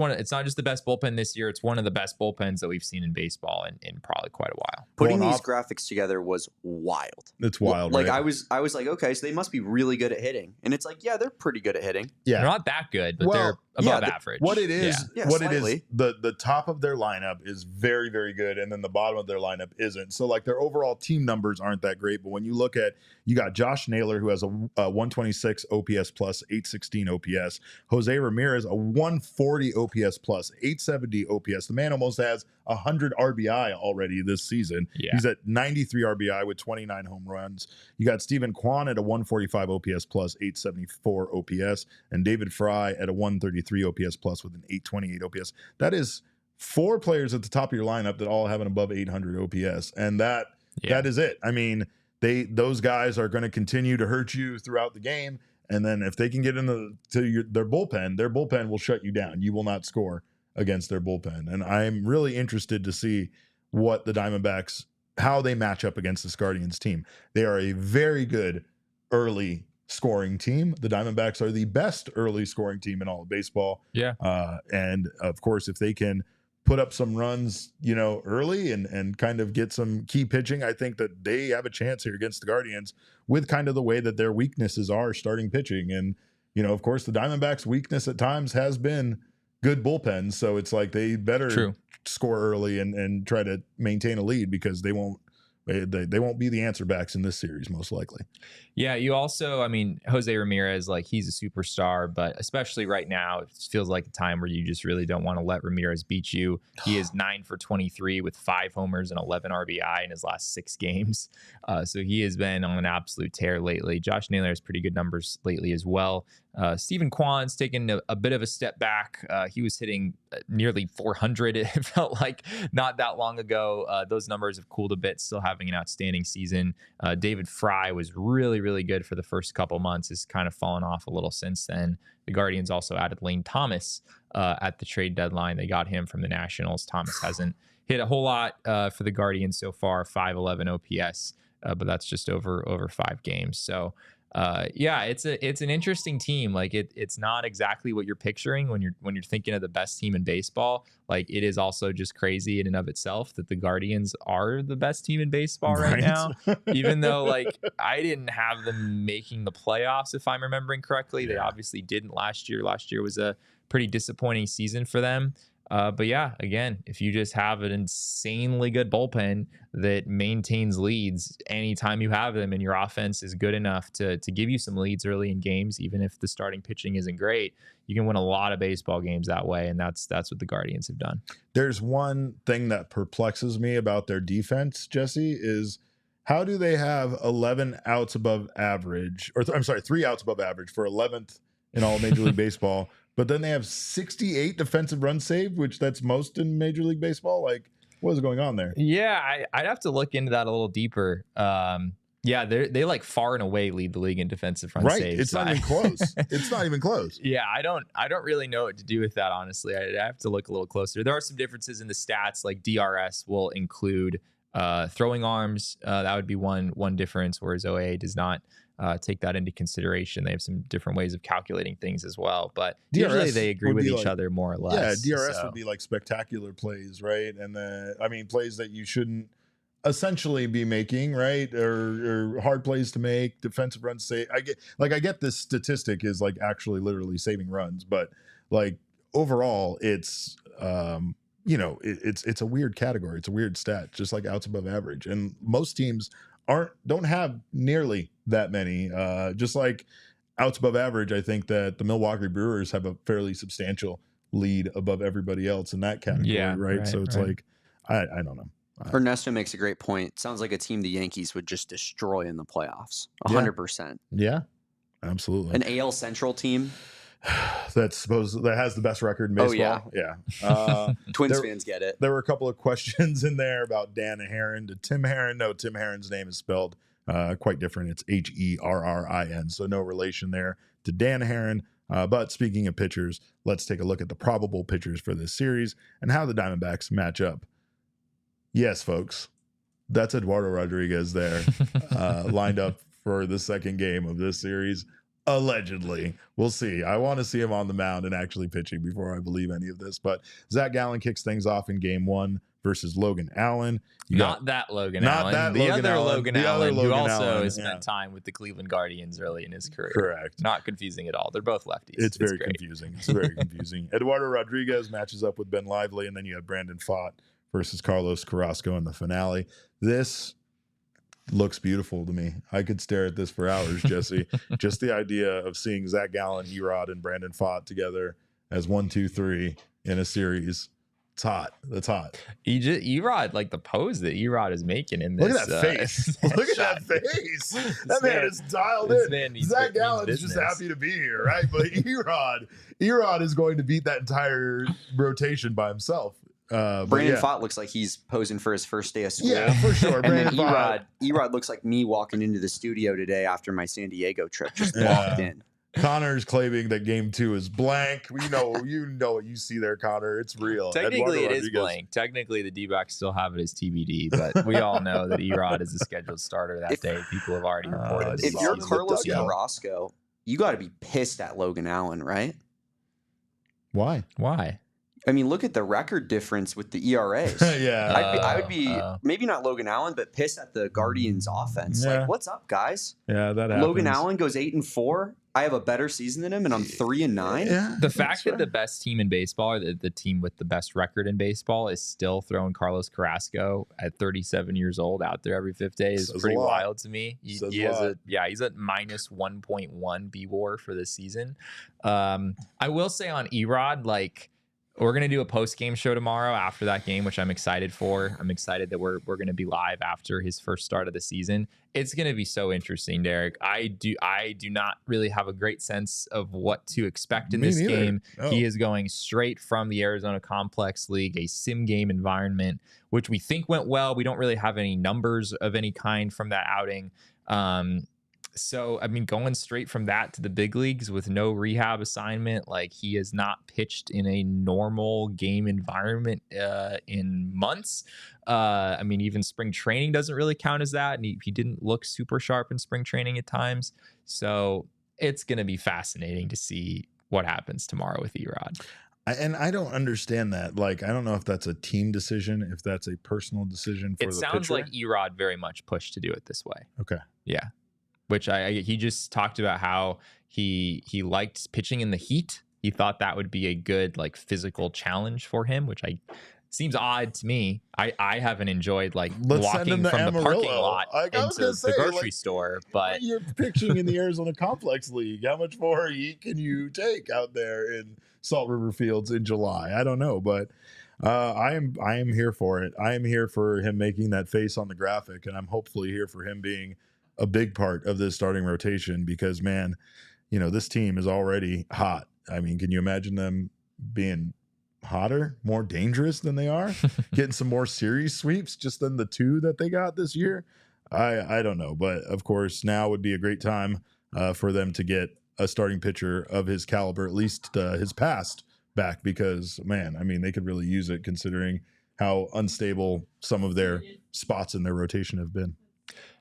Speaker 2: the best bullpen this year. It's one of the best bullpens that we've seen in baseball in probably quite a while.
Speaker 3: Putting these graphics together was wild.
Speaker 1: It's wild.
Speaker 3: Like
Speaker 1: right?
Speaker 3: I was like, okay, so they must be really good at hitting, and it's like, yeah, they're pretty good at hitting.
Speaker 1: Yeah,
Speaker 2: they're not that good, but they're above average.
Speaker 1: What it is,
Speaker 3: slightly.
Speaker 1: It is, the top of their lineup is very, very good, and then the bottom of their lineup isn't. So like their overall team numbers aren't that great, but when you look at, you got Josh Naylor, who has a 126 OPS plus, 816 OPS. Jose Ramirez, a 140 OPS plus, 870 OPS. The man almost has 100 RBI already this season.
Speaker 2: Yeah.
Speaker 1: He's at 93 RBI with 29 home runs. You got Stephen Kwan at a 145 OPS plus, 874 OPS, and David Fry at a 133 OPS plus with an 828 OPS. That is 4 players at the top of your lineup that all have an above 800 OPS, and that is it. I mean, those guys are going to continue to hurt you throughout the game, and then if they can get into their bullpen will shut you down. You will not score against their bullpen, and I'm really interested to see what the Diamondbacks, how they match up against this Guardians team. They are a very good early scoring team. The Diamondbacks are the best early scoring team in all of baseball.
Speaker 2: Yeah.
Speaker 1: And of course, if they can put up some runs, early and kind of get some key pitching, I think that they have a chance here against the Guardians with kind of the way that their weaknesses are starting pitching. And, of course, the Diamondbacks' weakness at times has been good bullpens. So it's like they better score early and try to maintain a lead, because they won't be the answer backs in this series, most likely.
Speaker 2: Yeah, you also, Jose Ramirez, he's a superstar, but especially right now, it feels like a time where you just really don't want to let Ramirez beat you. He is 9 for 23 with 5 homers and 11 RBI in his last 6 games. So he has been on an absolute tear lately. Josh Naylor has pretty good numbers lately as well. Stephen Kwan's taken a bit of a step back. He was hitting nearly 400. It felt like not that long ago. Those numbers have cooled a bit, still having an outstanding season. David Fry was really good for the first couple months. Has kind of fallen off a little since then. The Guardians also added Lane Thomas at the trade deadline. They got him from the Nationals. Thomas hasn't hit a whole lot for the Guardians so far, 511 OPS, but that's just over 5 games. So it's an interesting team. It's not exactly what you're picturing when you're thinking of the best team in baseball. It is also just crazy in and of itself that the Guardians are the best team in baseball right now. Even though I didn't have them making the playoffs, if I'm remembering correctly. They obviously didn't last year. Last year was a pretty disappointing season for them. But yeah, again, if you just have an insanely good bullpen that maintains leads anytime you have them, and your offense is good enough to give you some leads early in games, even if the starting pitching isn't great, you can win a lot of baseball games that way. And that's what the Guardians have done.
Speaker 1: There's one thing that perplexes me about their defense, Jesse, is how do they have 11 outs above average, or 3 outs above average for 11th in all Major League Baseball? But then they have 68 defensive runs saved, which that's most in Major League Baseball. What is going on there?
Speaker 2: Yeah, I'd have to look into that a little deeper. They far and away lead the league in defensive runs saved.
Speaker 1: It's not even close. It's not even close.
Speaker 2: Yeah, I don't really know what to do with that, honestly. I have to look a little closer. There are some differences in the stats. DRS will include throwing arms. That would be one difference, whereas OA does not take that into consideration. They have some different ways of calculating things as well, but usually they agree with each other more or less.
Speaker 1: Yeah, DRS would be spectacular plays, right? And then plays that you shouldn't essentially be making, right? Or hard plays to make, defensive runs save. I get this statistic is actually literally saving runs, but overall it's it's a weird category. It's a weird stat, just like outs above average. And most teams don't have nearly that many. Just like outs above average, I think that the Milwaukee Brewers have a fairly substantial lead above everybody else in that category, right? So it's I don't know.
Speaker 3: Ernesto makes a great point. Sounds like a team the Yankees would just destroy in the playoffs. 100%.
Speaker 1: Yeah, absolutely.
Speaker 3: An AL Central team
Speaker 1: that has the best record in baseball.
Speaker 3: Oh, yeah. Twins fans get it.
Speaker 1: There were a couple of questions in there about Dan Herron to Tim Herron. No, Tim Herron's name is spelled quite different. It's Herrin, so no relation there to Dan Herron. But speaking of pitchers, let's take a look at the probable pitchers for this series and how the Diamondbacks match up. Yes, folks, that's Eduardo Rodriguez there, lined up for the second game of this series. Allegedly. We'll see. I want to see him on the mound and actually pitching before I believe any of this. But Zach Gallen kicks things off in game 1 versus Logan Allen. The other Logan Allen,
Speaker 2: who also has spent time with the Cleveland Guardians early in his career.
Speaker 1: Correct.
Speaker 2: Not confusing at all. They're both lefties.
Speaker 1: It's very confusing. It's very confusing. Eduardo Rodriguez matches up with Ben Lively, and then you have Brandon Pfaadt versus Carlos Carrasco in the finale. This looks beautiful to me. I could stare at this for hours, Jesse. Just the idea of seeing Zach Gallen, ERod, and Brandon Pfaadt together as 1, 2, 3 in a series. It's hot. That's hot.
Speaker 2: ERod, the pose that ERod is making in this.
Speaker 1: Look at that face. Look at that face. That man is dialed in. Zach Gallen is just happy to be here, right? But ERod is going to beat that entire rotation by himself.
Speaker 3: Brandon Pfaadt looks like he's posing for his first day of school.
Speaker 1: Yeah, for sure.
Speaker 3: And then ERod looks like me walking into the studio today after my San Diego trip. Just walked in.
Speaker 1: Connor's claiming that game 2 is blank. You know what you see there, Connor. It's real.
Speaker 2: Technically, it is blank. Technically, the D-backs still have it as TBD, but we all know that ERod is a scheduled starter that day. People have already reported.
Speaker 3: If you're Carlos Carrasco, you got to be pissed at Logan Allen, right?
Speaker 1: Why?
Speaker 3: I mean, look at the record difference with the ERAs.
Speaker 1: Yeah.
Speaker 3: I would be maybe not Logan Allen, but pissed at the Guardians offense.
Speaker 1: Yeah.
Speaker 3: Like, what's up, guys?
Speaker 1: Yeah, that happens.
Speaker 3: Logan Allen goes 8-4. I have a better season than him, and I'm 3-9.
Speaker 1: Yeah,
Speaker 2: The fact that the best team in baseball, or the team with the best record in baseball, is still throwing Carlos Carrasco at 37 years old out there every fifth day is
Speaker 1: Says
Speaker 2: pretty
Speaker 1: a lot.
Speaker 2: wild to me. He's at minus 1.1 B-WAR for this season. I will say on ERod, like, we're going to do a post-game show tomorrow after that game, which I'm excited for. I'm excited that we're going to be live after his first start of the season. It's going to be so interesting, Derek. I do not really have a great sense of what to expect in this game.
Speaker 1: No.
Speaker 2: He is going straight from the Arizona Complex League, a sim game environment, which we think went well. We don't really have any numbers of any kind from that outing. So, I mean, going straight from that to the big leagues with no rehab assignment, like, he has not pitched in a normal game environment in months. I mean, even spring training doesn't really count as that. And he didn't look super sharp in spring training at times. So it's going to be fascinating to see what happens tomorrow with ERod.
Speaker 1: And I don't understand that. Like, I don't know if that's a team decision, if that's a personal decision for the pitcher. It
Speaker 2: sounds like ERod very much pushed to do it this way.
Speaker 1: Okay.
Speaker 2: Yeah. Which he just talked about how he liked pitching in the heat. He thought that would be a good, like, physical challenge for him, which seems odd to me. I haven't enjoyed, like, walking from the parking lot into the grocery store. But
Speaker 1: you're pitching in the Arizona Complex League. How much more heat can you take out there in Salt River Fields in July? I don't know, but I am here for it. I am here for him making that face on the graphic, and I'm hopefully here for him being a big part of this starting rotation because, man, you know, this team is already hot. I mean, can you imagine them being hotter, more dangerous than they are, getting some more series sweeps just than the two that they got this year? I don't know, but of course now would be a great time for them to get a starting pitcher of his caliber, at least his past, back, because, man, I mean, they could really use it considering how unstable some of their spots in their rotation have been.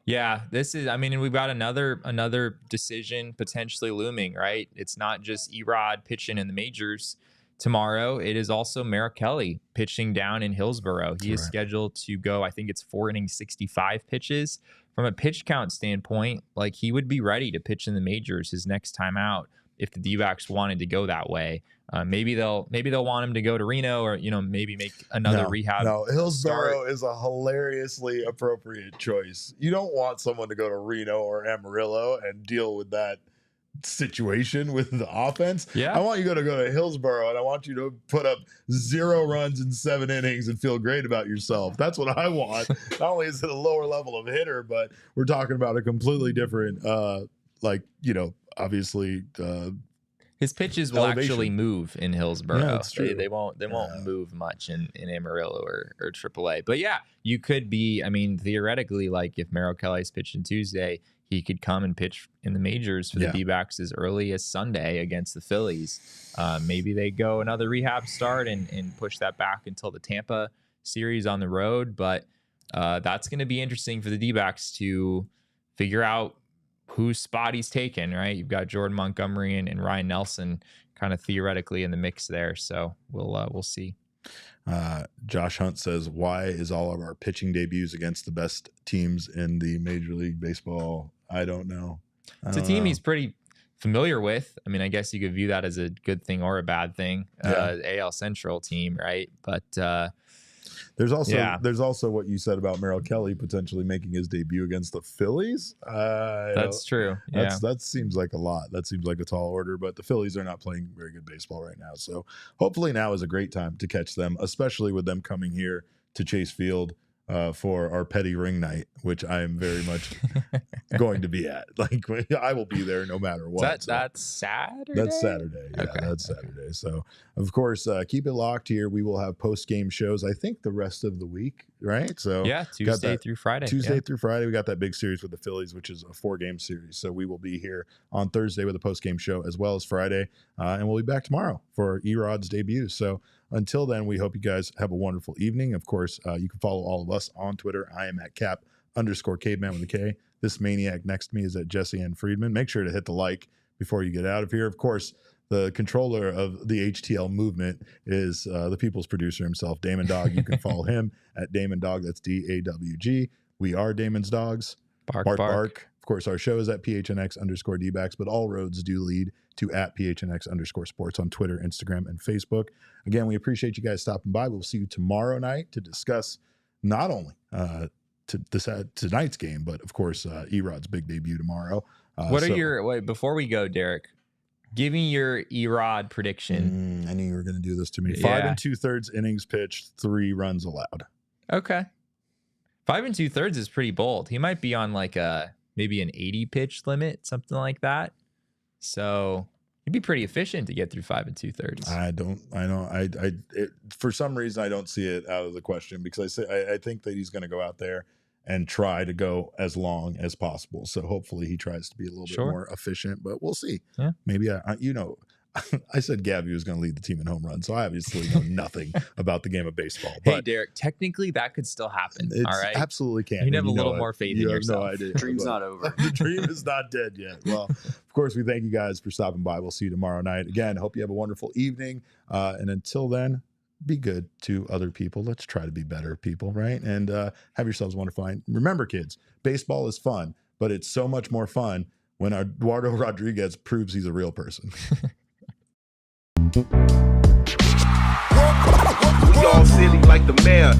Speaker 2: Yeah, this is, I mean, we've got another decision potentially looming, right? It's not just ERod pitching in the majors tomorrow. It is also Merrill Kelly pitching down in Hillsboro. He is scheduled to go, I think it's 4 innings, 65 pitches. From a pitch count standpoint, like, he would be ready to pitch in the majors his next time out if the D-backs wanted to go that way. Maybe they'll want him to go to Reno, or, you know, maybe make another rehab.
Speaker 1: No, Hillsboro is a hilariously appropriate choice. You don't want someone to go to Reno or Amarillo and deal with that situation with the offense.
Speaker 2: Yeah,
Speaker 1: I want you to go to Hillsboro, and I want you to put up 0 runs in 7 innings and feel great about yourself. That's what I want. Not only is it a lower level of hitter, but we're talking about a completely different, like, you know, obviously.
Speaker 2: His pitches will actually move in Hillsboro.
Speaker 1: Yeah, that's true.
Speaker 2: They won't move much in Amarillo or AAA. But yeah, you could be, I mean, theoretically, like, if Merrill Kelly's pitching Tuesday, he could come and pitch in the majors for the D-backs as early as Sunday against the Phillies. Maybe they go another rehab start and push that back until the Tampa series on the road. But that's going to be interesting for the D-backs to figure out whose spot he's taken, right? You've got Jordan Montgomery and Ryan Nelson kind of theoretically in the mix there. So we'll see.
Speaker 1: Josh Hunt says, why is all of our pitching debuts against the best teams in the Major League Baseball? I don't know.
Speaker 2: It's a team he's pretty familiar with. I mean, I guess you could view that as a good thing or a bad thing. AL Central team, right? But
Speaker 1: there's also what you said about Merrill Kelly potentially making his debut against the Phillies.
Speaker 2: That's true.
Speaker 1: That seems like a lot. That seems like a tall order, but the Phillies are not playing very good baseball right now. So hopefully now is a great time to catch them, especially with them coming here to Chase Field for our petty ring night, which I am very much going to be at. Like, I will be there no matter what.
Speaker 2: That's Saturday?
Speaker 1: That's Saturday. Yeah, okay. That's Saturday. So, of course, keep it locked here. We will have post-game shows, I think, the rest of the week, right? So
Speaker 2: yeah, Tuesday through Friday.
Speaker 1: Through Friday. We got that big series with the Phillies, which is a 4-game series. So we will be here on Thursday with a post-game show as well as Friday. And we'll be back tomorrow for ERod's debut. So until then, we hope you guys have a wonderful evening. Of course, you can follow all of us on Twitter. I am at Cap_caveman with a K. This maniac next to me is at Jesse N. Friedman. Make sure to hit the like before you get out of here. Of course, the controller of the HTL movement is the people's producer himself, Damon Dog. You can follow him at Damon Dog. That's DAWG. We are Damon's Dogs.
Speaker 2: Bark,
Speaker 1: Bark,
Speaker 2: bark.
Speaker 1: bark. Of course, our show is at PHNX_DBacks, but all roads do lead to at PHNX_sports on Twitter, Instagram, and Facebook. Again, we appreciate you guys stopping by. We'll see you tomorrow night to discuss not only tonight's game, but of course, ERod's big debut tomorrow.
Speaker 2: Wait, before we go, Derek, give me your ERod prediction.
Speaker 1: I knew you were going to do this to me.
Speaker 2: Yeah.
Speaker 1: 5 2/3 innings pitched, 3 runs allowed.
Speaker 2: Okay. 5 2/3 is pretty bold. He might be on like maybe an 80 pitch limit, something like that. So he'd be pretty efficient to get through 5 2/3.
Speaker 1: For some reason, I don't see it out of the question because I think that he's going to go out there and try to go as long as possible. So hopefully he tries to be a little bit more efficient, but we'll see.
Speaker 2: Yeah.
Speaker 1: Maybe I said Gabby was going to lead the team in home runs, so I obviously know nothing about the game of baseball. But
Speaker 2: hey, Derek, technically that could still happen.
Speaker 1: It
Speaker 2: all right,
Speaker 1: absolutely can.
Speaker 2: You can have a little more faith in yourself.
Speaker 1: No idea.
Speaker 3: The dream's not over.
Speaker 1: The dream is not dead yet. Well, of course, we thank you guys for stopping by. We'll see you tomorrow night. Again, hope you have a wonderful evening. And until then, be good to other people. Let's try to be better people, right? And have yourselves a wonderful night. Remember, kids, baseball is fun, but it's so much more fun when Eduardo Rodriguez proves he's a real person.
Speaker 5: We all silly like the mayor.